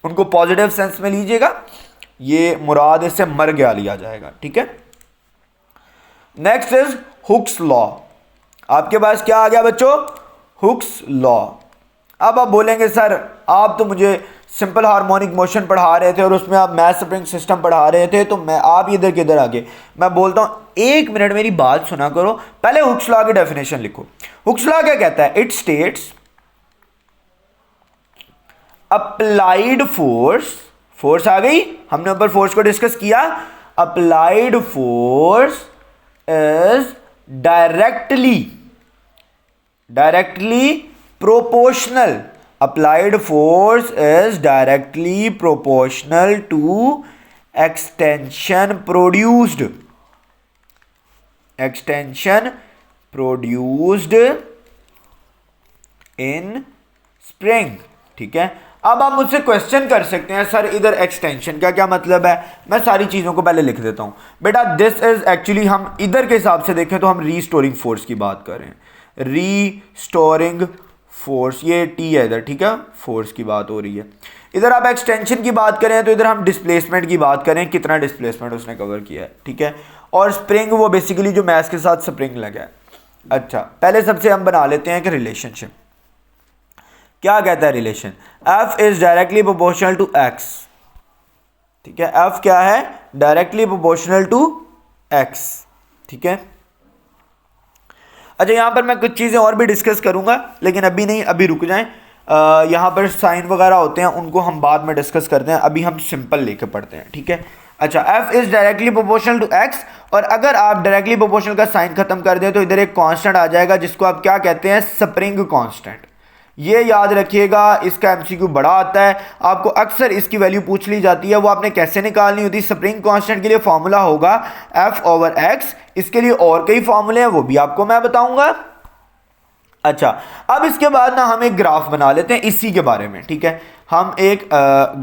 उनको पॉजिटिव सेंस में लीजिएगा, ये मुराद इससे मर गया लिया जाएगा। ठीक है, नेक्स्ट इज हुक्स लॉ। आपके पास क्या आ गया बच्चों? Hooke's law. अब आप बोलेंगे सर आप तो मुझे सिंपल हार्मोनिक मोशन पढ़ा रहे थे और उसमें आप मैथ स्प्रिंग सिस्टम पढ़ा रहे थे, तो मैं आप इधर किधर आगे? मैं बोलता हूं एक मिनट मेरी बात सुना करो, पहले हुक्स लॉ की डेफिनेशन लिखो। हुक्स लॉ क्या कहता है? It states applied force, force आ गई, हमने ऊपर फोर्स को डिस्कस किया। Applied force is directly proportional. Applied force is directly proportional to extension produced in spring. ठीक है, अब आप मुझसे क्वेश्चन कर सकते हैं सर इधर एक्सटेंशन का क्या मतलब है? मैं सारी चीजों को पहले लिख देता हूं बेटा। दिस इज एक्चुअली, हम इधर के हिसाब से देखें तो हम रीस्टोरिंग फोर्स की बात कर रहे हैं। रीस्टोरिंग फोर्स, ये टी है इधर, ठीक है, फोर्स की बात हो रही है। इधर आप एक्सटेंशन की बात करें तो इधर हम डिस्प्लेसमेंट की बात करें, कितना डिस्प्लेसमेंट उसने कवर किया है। ठीक है, और स्प्रिंग वो बेसिकली जो मैथ के साथ स्प्रिंग लगा है। अच्छा, पहले सबसे हम बना लेते हैं कि रिलेशनशिप क्या कहता है। Relation F is directly proportional to X। ठीक है, F क्या है? Directly proportional to X। ठीक है, अच्छा यहां पर मैं कुछ चीजें और भी डिस्कस करूंगा लेकिन अभी नहीं, अभी रुक जाएं। यहां पर साइन वगैरह होते हैं उनको हम बाद में डिस्कस करते हैं, अभी हम सिंपल लेके पढ़ते हैं। ठीक है, अच्छा F is directly proportional to X, और अगर आप डायरेक्टली प्रोपोर्शनल का साइन खत्म कर दें तो इधर एक कांस्टेंट आ जाएगा जिसको आप क्या कहते हैं? Spring constant. ये याद रखिएगा, इसका एमसीक्यू बड़ा आता है, आपको अक्सर इसकी वैल्यू पूछ ली जाती है। वो आपने कैसे निकालनी होती है? स्प्रिंग कांस्टेंट के लिए फॉर्मूला होगा F/X। इसके लिए और कई फॉर्मूले हैं, वो भी आपको मैं बताऊंगा। अच्छा, अब इसके बाद ना हम एक ग्राफ बना लेते हैं इसी के बारे में। ठीक है, हम एक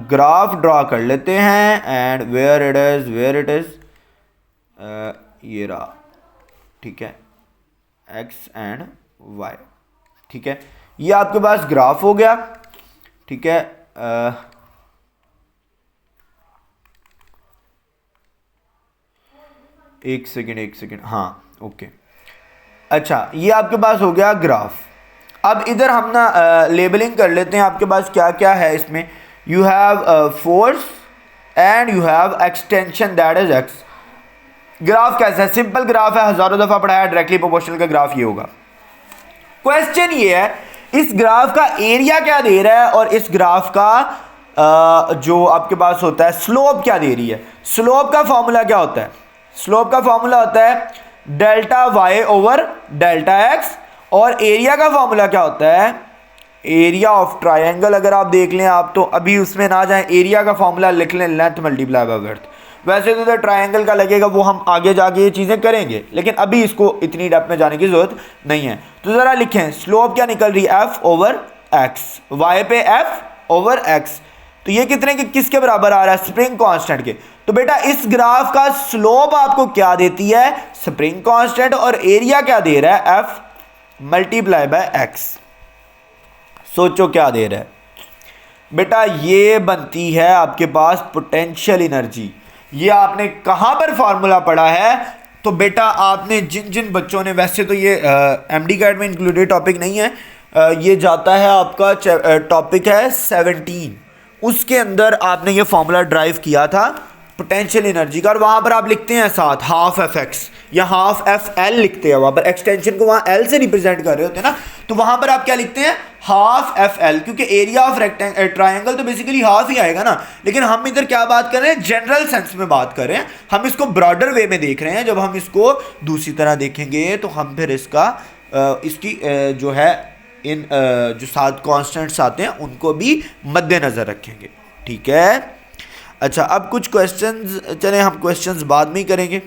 ग्राफ ड्रॉ कर लेते हैं एंड वेयर इट इज ये रहा। ठीक है, X एंड Y। ठीक है, ये आपके पास ग्राफ हो गया। ठीक है, एक सेकेंड, हाँ ओके। अच्छा, ये आपके पास हो गया ग्राफ। अब इधर हम ना लेबलिंग कर लेते हैं आपके पास क्या क्या है इसमें। You have force and you have extension that is X। Graph कैसा है? सिंपल ग्राफ है, हजारों दफा पढ़ाया, डायरेक्टली प्रोपोर्शनल का ग्राफ ये होगा। क्वेश्चन ये है इस ग्राफ का एरिया क्या दे रहा है और इस ग्राफ का जो आपके पास होता है स्लोप क्या दे रही है। स्लोप का फॉर्मूला क्या होता है? स्लोप का फॉर्मूला होता है delta y over delta x, और एरिया का फॉर्मूला क्या होता है? Area of triangle. अगर आप देख लें, आप तो अभी उसमें ना जाएं, एरिया का फॉर्मूला लिख लें लेंथ मल्टीप्लाई बाय विड्थ। वैसे तो इधर ट्राइंगल का लगेगा, वो हम आगे जाके ये चीज़ें करेंगे, लेकिन अभी इसको इतनी डेप्थ में जाने की जरूरत नहीं है। तो ज़रा लिखें स्लोप क्या निकल रही है? F/X, Y पे F/X। तो ये कितने के किसके बराबर आ रहा है? स्प्रिंग कांस्टेंट के। तो बेटा इस ग्राफ का स्लोप आपको क्या देती है? Spring constant. और एरिया क्या दे रहा है? F multiply by X। सोचो क्या दे रहा है बेटा? ये बनती है आपके पास पोटेंशियल एनर्जी। ये आपने कहां पर फॉर्मूला पढ़ा है? तो बेटा आपने जिन जिन बच्चों ने, वैसे तो ये एमडी कैट में इंक्लूडेड टॉपिक नहीं है, ये जाता है आपका टॉपिक है 17, उसके अंदर आपने ये फॉर्मूला ड्राइव किया था पोटेंशियल एनर्जी का, और वहाँ पर आप लिखते हैं साथ हाफ एफ एक्स या हाफ एफ एल लिखते हैं, वहाँ पर एक्सटेंशन को वहाँ एल से रिप्रेजेंट कर रहे होते हैं ना, तो वहाँ पर आप क्या लिखते हैं हाफ एफ एल, क्योंकि एरिया ऑफ ट्राइंगल तो बेसिकली हाफ ही आएगा ना, लेकिन हम इधर क्या बात कर रहे हैं, जनरल सेंस में बात कर रहे हैं, हम इसको ब्रॉडर वे में देख रहे हैं। जब हम इसको दूसरी तरह देखेंगे तो हम फिर इसका इसकी जो है इन जो 7 कॉन्स्टेंट्स आते हैं उनको भी मद्देनज़र रखेंगे, ठीक है। अच्छा, अब कुछ क्वेश्चंस, चलें हम क्वेश्चंस बाद में ही करेंगे।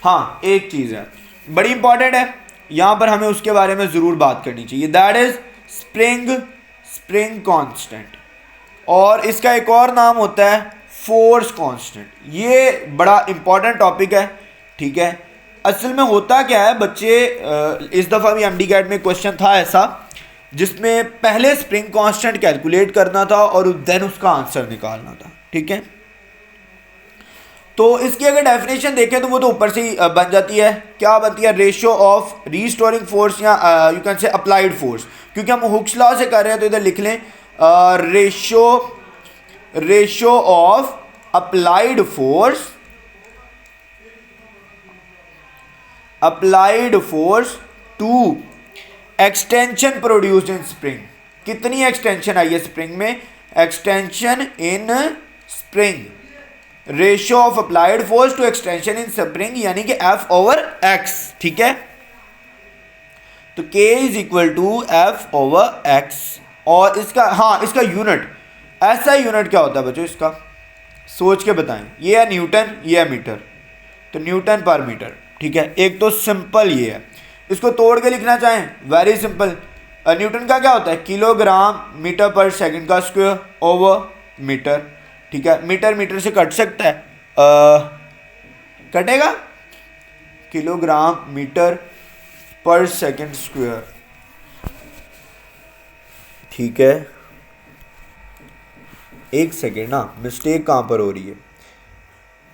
हाँ, एक चीज़ है बड़ी इंपॉर्टेंट है, यहाँ पर हमें उसके बारे में ज़रूर बात करनी चाहिए, दैट इज़ स्प्रिंग कांस्टेंट, और इसका एक और नाम होता है फोर्स कांस्टेंट। ये बड़ा इंपॉर्टेंट टॉपिक है, ठीक है। असल में होता क्या है बच्चे, इस दफ़ा भी एमडी कैट में क्वेश्चन था ऐसा, जिसमें पहले स्प्रिंग कांस्टेंट कैलकुलेट करना था और देन उसका आंसर निकालना था, ठीक है। तो इसकी अगर डेफिनेशन देखें तो वो तो ऊपर से ही बन जाती है, क्या बनती है, रेशियो ऑफ रीस्टोरिंग फोर्स या यू कैन से अप्लाइड फोर्स, क्योंकि हम हुक्स लॉ से कर रहे हैं तो इधर लिख लें ratio of applied force to extension produced in spring. कितनी एक्सटेंशन आई है स्प्रिंग में, extension in spring, ratio of applied force to extension in spring, यानी कि F ओवर X, ठीक है। तो K is equal to F over X, और इसका, हाँ, इसका यूनिट, ऐसा यूनिट क्या होता है बच्चों, इसका सोच के बताएं। ये है न्यूटन, ये है मीटर, तो न्यूटन पर मीटर, ठीक है। एक तो सिंपल ये है, इसको तोड़ के लिखना चाहें, वेरी सिंपल, न्यूटन का क्या होता है, किलोग्राम मीटर पर सेकंड का स्क्वायर ओवर मीटर, ठीक है। मीटर से कट सकता है, कटेगा, किलोग्राम मीटर पर सेकंड स्क्वायर, ठीक है। एक सेकेंड ना, मिस्टेक कहाँ पर हो रही है,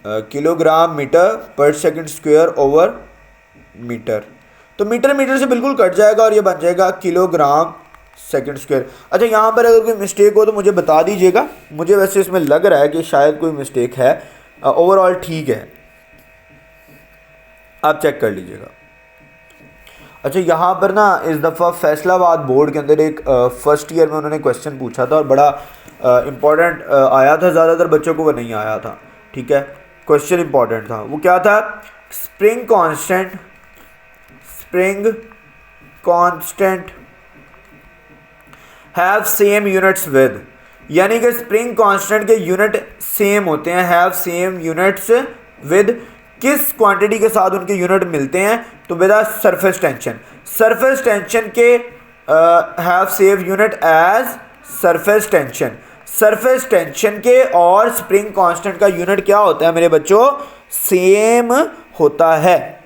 किलोग्राम मीटर पर सेकंड स्क्वायर ओवर मीटर, तो मीटर से बिल्कुल कट जाएगा और ये बन जाएगा किलोग्राम सेकंड स्क्वायर। अच्छा, यहाँ पर अगर कोई मिस्टेक हो तो मुझे बता दीजिएगा, मुझे वैसे इसमें लग रहा है कि शायद कोई मिस्टेक है, ओवरऑल ठीक है, आप चेक कर लीजिएगा। अच्छा, यहाँ पर ना इस दफ़ा फैसलाबाद बोर्ड के अंदर एक फर्स्ट ईयर में उन्होंने क्वेश्चन पूछा था और बड़ा इम्पॉर्टेंट आया था, ज़्यादातर बच्चों को वो नहीं आया था, ठीक है। क्वेश्चन इम्पॉर्टेंट था, वो क्या था, spring constant have same units with, यानी कि स्प्रिंग कांस्टेंट के यूनिट सेम होते हैं, हैव सेम यूनिट्स विद, किस क्वांटिटी के साथ उनके यूनिट मिलते हैं, तो with surface tension, surface tension के have same unit as surface tension, surface tension के और स्प्रिंग कांस्टेंट का यूनिट क्या होता है मेरे बच्चों, सेम होता है,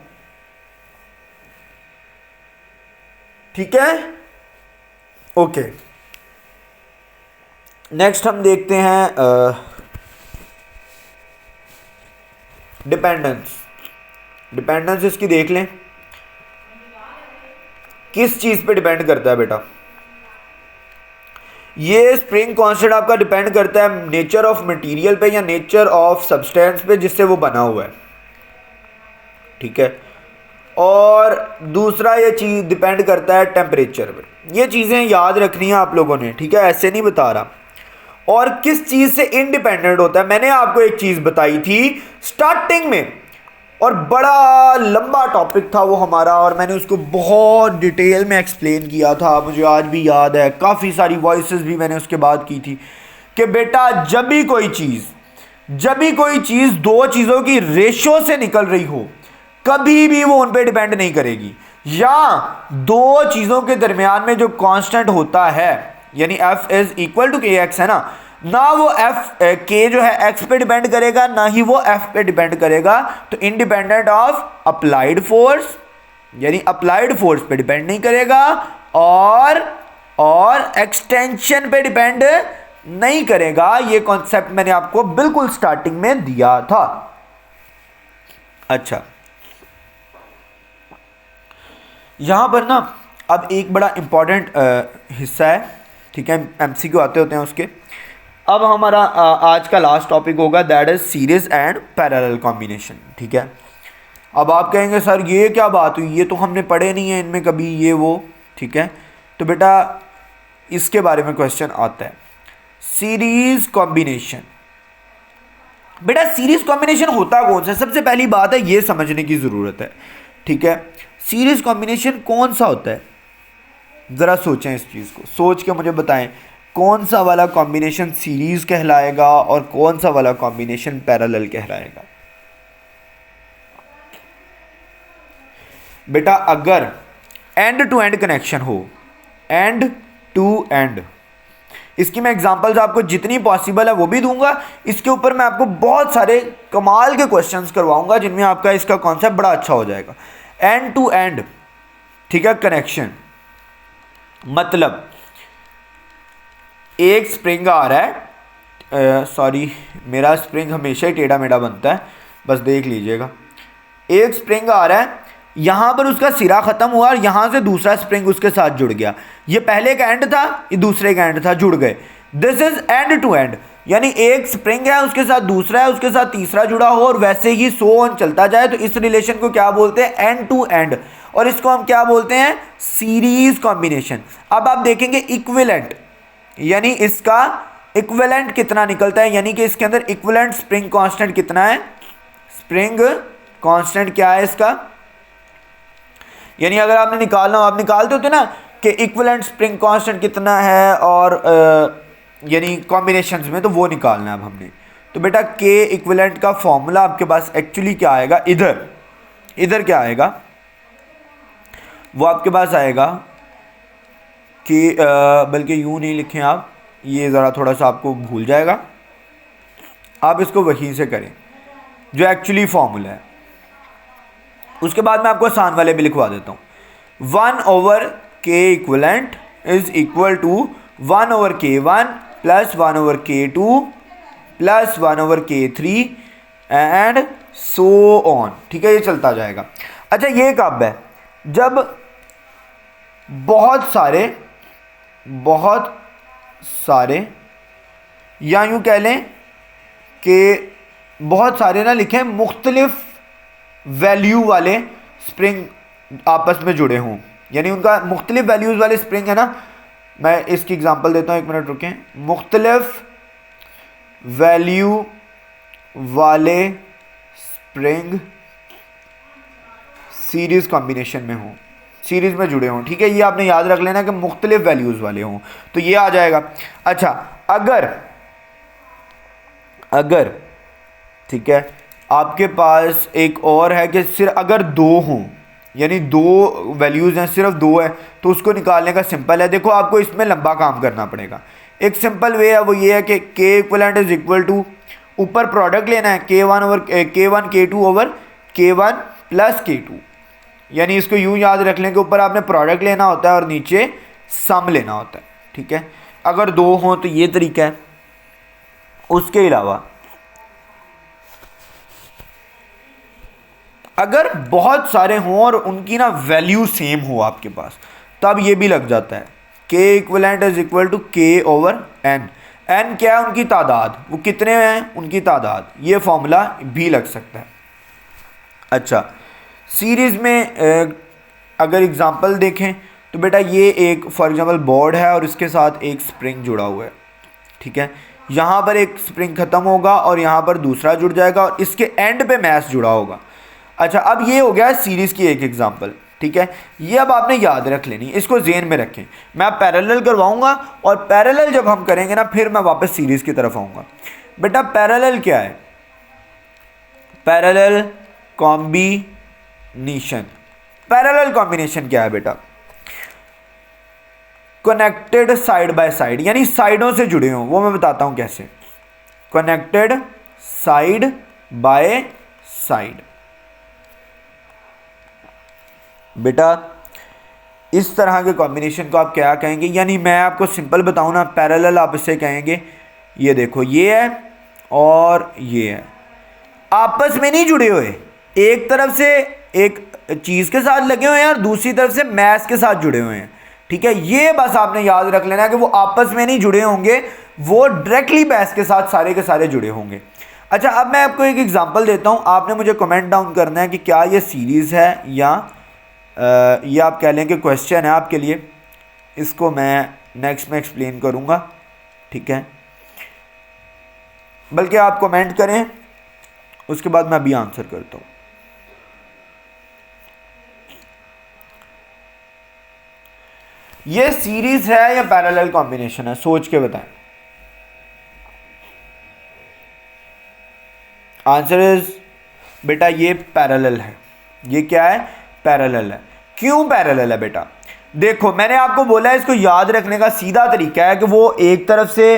ठीक है, ओके। नेक्स्ट हम देखते हैं डिपेंडेंस इसकी देख लें, किस चीज पे डिपेंड करता है बेटा, ये स्प्रिंग कांस्टेंट आपका डिपेंड करता है नेचर ऑफ मटेरियल पे या नेचर ऑफ सब्सटेंस पे जिससे वो बना हुआ है, ठीक है। और दूसरा ये चीज़ डिपेंड करता है टेम्परेचर पे, ये चीज़ें याद रखनी है आप लोगों ने, ठीक है, ऐसे नहीं बता रहा। और किस चीज़ से इंडिपेंडेंट होता है, मैंने आपको एक चीज़ बताई थी स्टार्टिंग में, और बड़ा लंबा टॉपिक था वो हमारा, और मैंने उसको बहुत डिटेल में एक्सप्लेन किया था, मुझे आज भी याद है, काफ़ी सारी वॉइसेस भी मैंने उसके बाद की थी, कि बेटा जब भी कोई चीज़ दो चीज़ों की रेशियो से निकल रही हो, कभी भी वो उन पे डिपेंड नहीं करेगी, या दो चीज़ों के दरमियान में जो कांस्टेंट होता है, यानी F is equal to KX है ना वो K जो है X पे डिपेंड करेगा, ना ही वो F पे डिपेंड करेगा, तो इंडिपेंडेंट ऑफ अप्लाइड फोर्स, यानी अप्लाइड फोर्स पे डिपेंड नहीं करेगा, और एक्सटेंशन पे डिपेंड नहीं करेगा। ये कॉन्सेप्ट मैंने आपको बिल्कुल स्टार्टिंग में दिया था। अच्छा, यहां पर ना अब एक बड़ा इंपॉर्टेंट हिस्सा है, ठीक है, एमसीक्यू आते होते हैं उसके। अब हमारा आज का लास्ट टॉपिक होगा, that is series and parallel combination, ठीक है। अब आप कहेंगे सर ये क्या बात हुई, ये तो हमने पढ़े नहीं है इनमें कभी ये वो, ठीक है। तो बेटा इसके बारे में क्वेश्चन आता है, सीरीज कॉम्बिनेशन। बेटा सीरीज कॉम्बिनेशन होता कौन सा, सबसे पहली बात है ये समझने की ज़रूरत है, ठीक है। सीरीज कॉम्बिनेशन कौन सा होता है, ज़रा सोचें इस चीज़ को, सोच के मुझे बताएं कौन सा वाला कॉम्बिनेशन सीरीज कहलाएगा और कौन सा वाला कॉम्बिनेशन पैरेलल कहलाएगा। बेटा अगर एंड टू एंड कनेक्शन हो, एंड टू एंड, इसकी मैं एग्जांपल्स आपको जितनी पॉसिबल है वो भी दूंगा। इसके ऊपर मैं आपको बहुत सारे कमाल के क्वेश्चंस करवाऊंगा जिनमें आपका इसका कॉन्सेप्ट बड़ा अच्छा हो जाएगा। एंड टू एंड, ठीक है, कनेक्शन मतलब एक स्प्रिंग आ रहा है, सॉरी मेरा स्प्रिंग हमेशा ही टेढ़ा मेढ़ा बनता है, बस देख लीजिएगा। एक स्प्रिंग आ रहा है, यहाँ पर उसका सिरा ख़त्म हुआ और यहाँ से दूसरा स्प्रिंग उसके साथ जुड़ गया। ये पहले का एंड था, ये दूसरे का एंड था, जुड़ गए। This is end to end, यानी एक स्प्रिंग है, उसके साथ दूसरा है, उसके साथ तीसरा जुड़ा हो और वैसे ही सो ऑन चलता जाए। तो इस रिलेशन को क्या बोलते हैं, एंड टू एंड, और इसको हम क्या बोलते हैं, सीरीज कॉम्बिनेशन। अब आप देखेंगे इक्विवेलेंट, यानी इसका इक्विवेलेंट कितना निकलता है, यानी कि इसके अंदर इक्विवेलेंट स्प्रिंग कांस्टेंट कितना है, स्प्रिंग कांस्टेंट क्या है इसका, यानी अगर आपने निकालना हो, आप निकालते होते ना कि इक्विवेलेंट स्प्रिंग कांस्टेंट कितना है और यानी कॉम्बिनेशंस में, तो वो निकालना है अब हमने। तो बेटा के इक्विवेलेंट का फॉर्मूला आपके पास एक्चुअली क्या आएगा, इधर क्या आएगा, वो आपके पास आएगा कि बल्कि यूं नहीं लिखें आप, ये ज़रा थोड़ा सा आपको भूल जाएगा, आप इसको वहीं से करें जो एक्चुअली फॉर्मूला है। उसके बाद मैं आपको आसान वाले भी लिखवा देता हूँ। 1/k equivalent is equal to 1/k1 plus 1/k2 plus 1/k3 and so on, ठीक है, ये चलता जाएगा। अच्छा ये कब है, जब बहुत सारे या यूँ कह लें कि बहुत सारे ना लिखें, मुख्तलिफ वैल्यू वाले स्प्रिंग आपस में जुड़े हों, यानी उनका मुख्तलिफ वैल्यूज़ वाले स्प्रिंग है ना। मैं इसकी एग्जांपल देता हूँ, एक मिनट रुकें। मुख्तलिफ वैल्यू वाले स्प्रिंग सीरीज कॉम्बिनेशन में हों, सीरीज में जुड़े हों, ठीक है, ये आपने याद रख लेना कि मुख्तलिफ वैल्यूज़ वाले हों, तो ये आ जाएगा। अच्छा अगर ठीक है, आपके पास एक और है कि सिर्फ अगर दो हों, यानी दो वैल्यूज़ हैं, सिर्फ दो है, तो उसको निकालने का सिंपल है। देखो आपको इसमें लंबा काम करना पड़ेगा। एक सिंपल वे है, वो ये है कि के इक्विवेलेंट इज इक्वल टू, ऊपर प्रोडक्ट लेना है k1 k2 over k1 plus k2, यानी इसको यूँ याद रख लें कि ऊपर आपने प्रोडक्ट लेना होता है और नीचे सम लेना होता है, ठीक है। अगर दो हों तो ये तरीका है। उसके अलावा अगर बहुत सारे हों और उनकी ना वैल्यू सेम हो आपके पास, तब ये भी लग जाता है, के इक्विवेलेंट इज इक्वल टू के ओवर एन। एन क्या है, उनकी तादाद, वो कितने हैं उनकी तादाद, ये फॉर्मूला भी लग सकता है। अच्छा सीरीज़ में अगर एग्जांपल देखें तो बेटा ये एक फॉर एग्जांपल बोर्ड है और इसके साथ एक स्प्रिंग जुड़ा हुआ है, ठीक है। यहाँ पर एक स्प्रिंग ख़त्म होगा और यहाँ पर दूसरा जुड़ जाएगा और इसके एंड पे मैश जुड़ा होगा। अच्छा अब ये हो गया सीरीज़ की एक एग्जांपल, ठीक है, ये अब आपने याद रख लेनी, इसको जेन में रखें। मैं अब पैरेलल करवाऊंगा और पैरेलल जब हम करेंगे ना फिर मैं वापस सीरीज़ की तरफ आऊँगा। बेटा पैरेलल क्या है, पैरेलल कॉम्बिनेशन। पैरेलल कॉम्बिनेशन क्या है बेटा, कनेक्टेड साइड बाय साइड, यानी साइडों से जुड़े हों, वो मैं बताता हूँ कैसे। कनेक्टेड साइड बाय साइड, बेटा इस तरह के कॉम्बिनेशन को आप क्या कहेंगे, यानी मैं आपको सिंपल बताऊं ना, पैरेलल आप इसे कहेंगे, ये देखो ये है और ये है, आपस में नहीं जुड़े हुए, एक तरफ से एक चीज़ के साथ लगे हुए हैं और दूसरी तरफ से मैथ्स के साथ जुड़े हुए हैं। ठीक है, ये बस आपने याद रख लेना है कि वो आपस में नहीं जुड़े होंगे, वो डायरेक्टली मैथ्स के साथ सारे के सारे जुड़े होंगे। अच्छा, अब मैं आपको एक एग्जांपल देता हूँ, आपने मुझे कमेंट डाउन करना है कि क्या ये सीरीज़ है या ये आप कह लें कि क्वेश्चन है आपके लिए। इसको मैं नेक्स्ट में एक्सप्लेन करूँगा, ठीक है, बल्कि आप कमेंट करें, उसके बाद मैं अभी आंसर करता हूँ। ये सीरीज है या पैरेलल कॉम्बिनेशन है, सोच के बताएं। आंसर इज बेटा ये पैरेलल है। ये क्या है? पैरेलल है। क्यों पैरेलल है बेटा? देखो, मैंने आपको बोला है इसको याद रखने का सीधा तरीका है कि वो एक तरफ से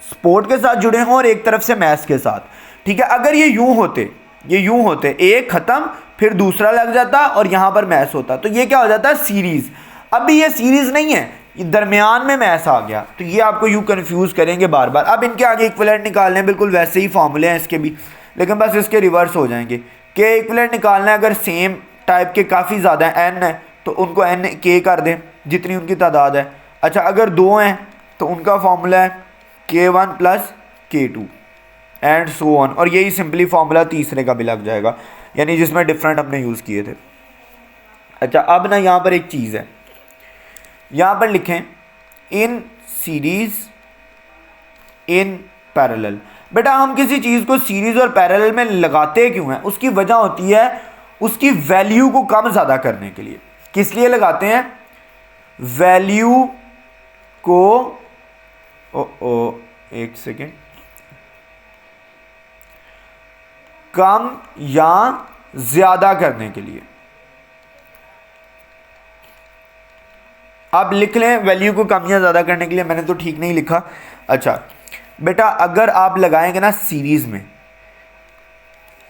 स्पोर्ट के साथ जुड़े हों और एक तरफ से मैथ्स के साथ। ठीक है, अगर ये यूं होते एक खत्म फिर दूसरा लग जाता और यहां पर मैथ्स होता, तो ये क्या हो जाता है? सीरीज। अभी ये सीरीज नहीं है, ये दरमियान में मैथ्स आ गया, तो ये आपको यूं कंफ्यूज करेंगे बार बार। अब इनके आगे इक्विवेलेंट निकालने हैं, बिल्कुल वैसे ही फॉर्मूले हैं इसके भी, लेकिन बस इसके रिवर्स हो जाएंगे। के इक्विवेलेंट निकालना है, अगर सेम टाइप के काफ़ी ज़्यादा है, एन है, तो उनको एन के कर दें जितनी उनकी तादाद है। अच्छा, अगर दो हैं तो उनका फॉर्मूला है K1 plus K2 and so on, और यही सिंपली फॉर्मूला तीसरे का भी लग जाएगा, यानी जिसमें डिफरेंट हमने यूज़ किए थे। अच्छा, अब ना यहाँ पर एक चीज़ है, यहाँ पर लिखें इन सीरीज इन पैरेलल। बेटा हम किसी चीज़ को सीरीज और पैरेलल में लगाते क्यों हैं? उसकी वजह होती है उसकी वैल्यू को कम ज़्यादा करने के लिए। किस लिए लगाते हैं? वैल्यू को एक सेकेंड, कम या ज़्यादा करने के लिए। आप लिख लें वैल्यू को कम या ज़्यादा करने के लिए, मैंने तो ठीक नहीं लिखा। अच्छा बेटा, अगर आप लगाएंगे ना सीरीज़ में,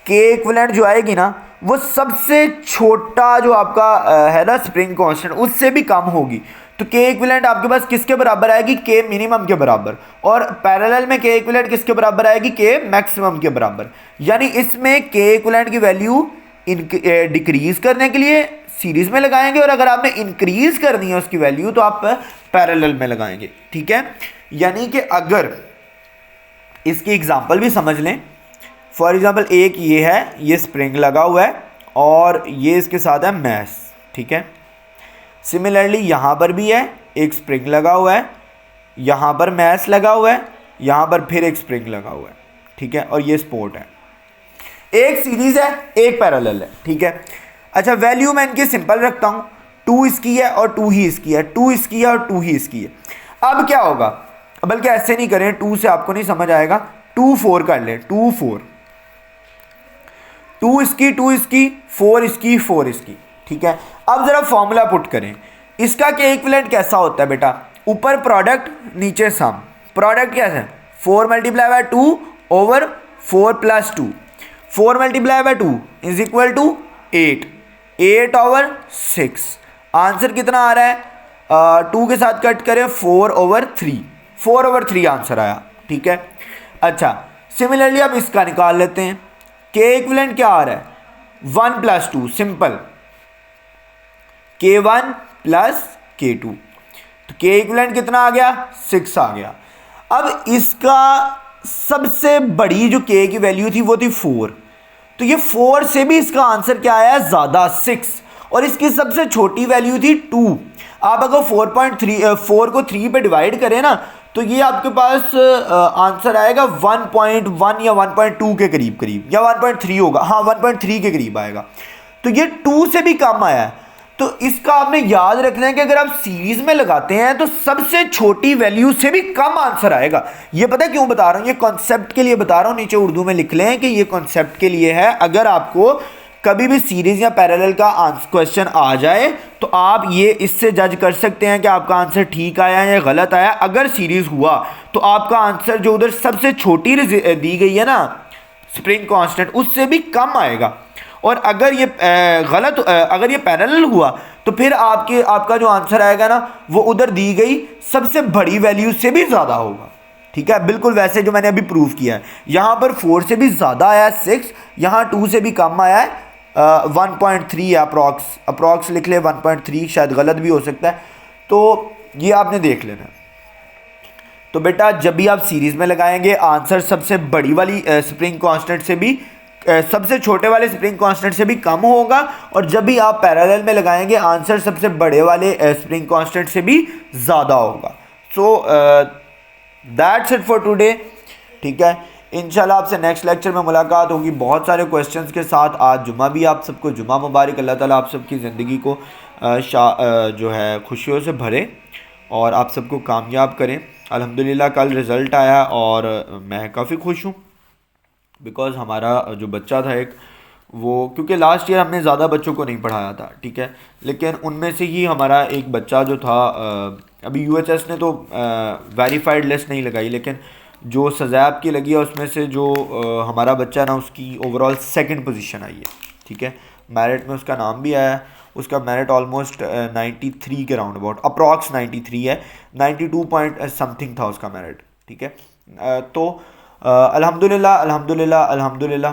के इक्विवेलेंट जो आएगी ना वो सबसे छोटा जो आपका है ना स्प्रिंग कांस्टेंट, उससे भी कम होगी। तो के इक्विवेलेंट आपके पास किसके बराबर आएगी? के मिनिमम के बराबर। और पैरेलल में के इक्विवेलेंट किसके बराबर आएगी? के मैक्सिमम के बराबर। यानी इसमें के इक्विवेलेंट की वैल्यू डिक्रीज करने के लिए सीरीज में लगाएंगे, और अगर आपने इंक्रीज करनी है उसकी वैल्यू तो आप पैरेलल में लगाएंगे। ठीक है, यानी कि अगर इसकी एग्जांपल भी समझ लें, फॉर एग्जांपल एक ये है, ये स्प्रिंग लगा हुआ है और ये इसके साथ है मैस। ठीक है, सिमिलरली यहाँ पर भी है, एक स्प्रिंग लगा हुआ है, यहाँ पर मैस लगा हुआ है, यहाँ पर फिर एक स्प्रिंग लगा हुआ है। ठीक है, और ये स्पोर्ट है। एक सीरीज है, एक पैरेलल है। ठीक है, अच्छा वैल्यू मैं इनकी सिंपल रखता हूँ, 2 इसकी है और 2 ही इसकी है, 2 इसकी है और 2 ही इसकी है। अब क्या होगा? बल्कि ऐसे नहीं करें, 2 से आपको नहीं समझ आएगा, 2 4 कर ले, 2 4, 2 इसकी, 2 इसकी, 4 इसकी, 4 इसकी। ठीक है, अब जरा फॉर्मूला पुट करें। इसका के इक्विवेलेंट कैसा होता है बेटा? ऊपर प्रोडक्ट नीचे सम। प्रोडक्ट कैसा है? 4 multiply by 2 over 4 plus 2, 4 multiply by 2 is equal to 8, 8 over 6। Answer कितना आ रहा है? 2 के साथ कट करें 4 ओवर 3, 4 ओवर 3 आंसर आया। ठीक है, अच्छा सिमिलरली अब इसका निकाल लेते हैं। के इक्विवेलेंट क्या आ रहा है? 1 plus 2, simple, K1 plus K2। तो के इक्विवेलेंट कितना आ गया? 6 आ गया। अब इसका सबसे बड़ी जो के की वैल्यू थी वो थी 4, तो ये 4 से भी इसका आंसर क्या आया? ज़्यादा, 6। और इसकी सबसे छोटी वैल्यू थी 2। आप अगर 4 को 3 पे डिवाइड करें ना, तो ये आपके पास आंसर आएगा 1.1 या 1.2 के करीब करीब, या 1.3 होगा, हाँ 1.3 के करीब आएगा। तो ये 2 से भी कम आया है। तो इसका आपने याद रखना है कि अगर आप सीरीज में लगाते हैं तो सबसे छोटी वैल्यू से भी कम आंसर आएगा। ये पता है क्यों बता रहा हूं? ये कॉन्सेप्ट के लिए बता रहा हूं, नीचे उर्दू में लिख लें कि ये कॉन्सेप्ट के लिए है। अगर आपको कभी भी सीरीज या पैरेलल का क्वेश्चन आ जाए तो आप ये इससे जज कर सकते हैं कि आपका आंसर ठीक आया है या गलत आया। अगर सीरीज हुआ तो आपका आंसर जो उधर सबसे छोटी दी गई है ना स्प्रिंग कांस्टेंट, उससे भी कम आएगा। और अगर ये अगर ये पैरेलल हुआ तो फिर आपका जो आंसर आएगा ना वो उधर दी गई सबसे बड़ी वैल्यू से भी ज़्यादा होगा। ठीक है, बिल्कुल वैसे जो मैंने अभी प्रूव किया है। यहाँ पर 4 से भी ज़्यादा आया है 6, यहाँ 2 से भी कम आया है 1.3 है, अप्रॉक्स लिख ले 1.3, शायद गलत भी हो सकता है, तो ये आपने देख लेना। तो बेटा जब भी आप सीरीज़ में लगाएंगे आंसर सबसे बड़ी वाली स्प्रिंग कांस्टेंट से भी सबसे छोटे वाले स्प्रिंग कांस्टेंट से भी कम होगा, और जब भी आप पैरेलल में लगाएंगे आंसर सबसे बड़े वाले स्प्रिंग कांस्टेंट से भी ज़्यादा होगा। So that's it for today. ठीक है, इंशाल्लाह आपसे नेक्स्ट लेक्चर में मुलाकात होगी बहुत सारे क्वेश्चंस के साथ। आज जुमा भी, आप सबको जुमा मुबारक। अल्लाह ताला आप सबकी ज़िंदगी को जो है खुशियों से भरे और आप सबको कामयाब करें। अल्हम्दुलिल्लाह कल रिज़ल्ट आया और मैं काफ़ी खुश हूँ, बिकॉज़ हमारा जो बच्चा था एक, वो क्योंकि लास्ट ईयर हमने ज़्यादा बच्चों को नहीं पढ़ाया था, ठीक है, लेकिन उनमें से ही हमारा एक बच्चा जो था, अभी यूएचएस ने तो वेरीफाइड लिस्ट नहीं लगाई, लेकिन जो सज़ैब की लगी है उसमें से जो हमारा बच्चा ना, उसकी ओवरऑल सेकंड पोजीशन आई है। ठीक है, मेरिट में उसका नाम भी आया, उसका मेरिट ऑलमोस्ट 93 के राउंड अबाउट, अप्रॉक्स 93 है, 92 पॉइंट समथिंग था उसका मेरिट। ठीक है, तो अल्हम्दुलिल्लाह अल्हम्दुलिल्लाह अल्हम्दुलिल्लाह।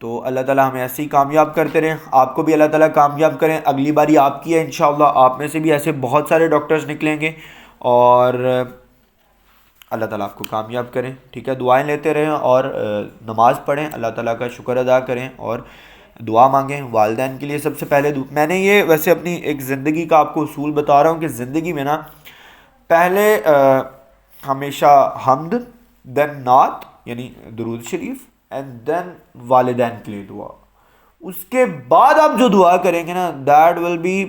तो अल्लाह ताला हमें ऐसे ही कामयाब करते रहें, आपको भी अल्लाह ताला कामयाब करें। अगली बारी आपकी है इंशाअल्लाह, आप में से भी ऐसे बहुत सारे डॉक्टर्स निकलेंगे और अल्लाह ताला आपको कामयाब करें। ठीक है, दुआएं लेते रहें और नमाज़ पढ़ें, अल्लाह ताला का शुक्र अदा करें और दुआ मांगें। वालिदैन के लिए सबसे पहले मैंने ये वैसे अपनी एक ज़िंदगी का आपको उसूल बता रहा हूँ कि ज़िंदगी में ना पहले हमेशा हम्द, देन नात यानी दुरूद शरीफ, एंड देन वालिदैन के लिए दुआ। उसके बाद आप जो दुआ करेंगे ना, दैट विल बी,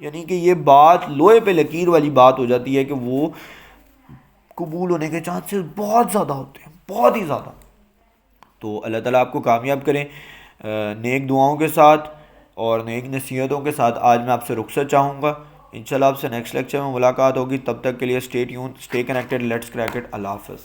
यानी कि ये बात लोहे पे लकीर वाली बात हो जाती है कि वो कबूल होने के चांसेस बहुत ज़्यादा होते हैं, बहुत ही ज़्यादा। तो अल्लाह ताला आपको कामयाब करें नेक दुआओं के साथ और नेक नसीहतों के साथ। आज मैं आपसे रुखसत चाहूँगा, इंशाल्लाह आपसे नेक्स्ट लेक्चर में मुलाकात होगी। तब तक के लिए stay tuned, stay connected, let's crack it. अल्लाह हाफ़िज़।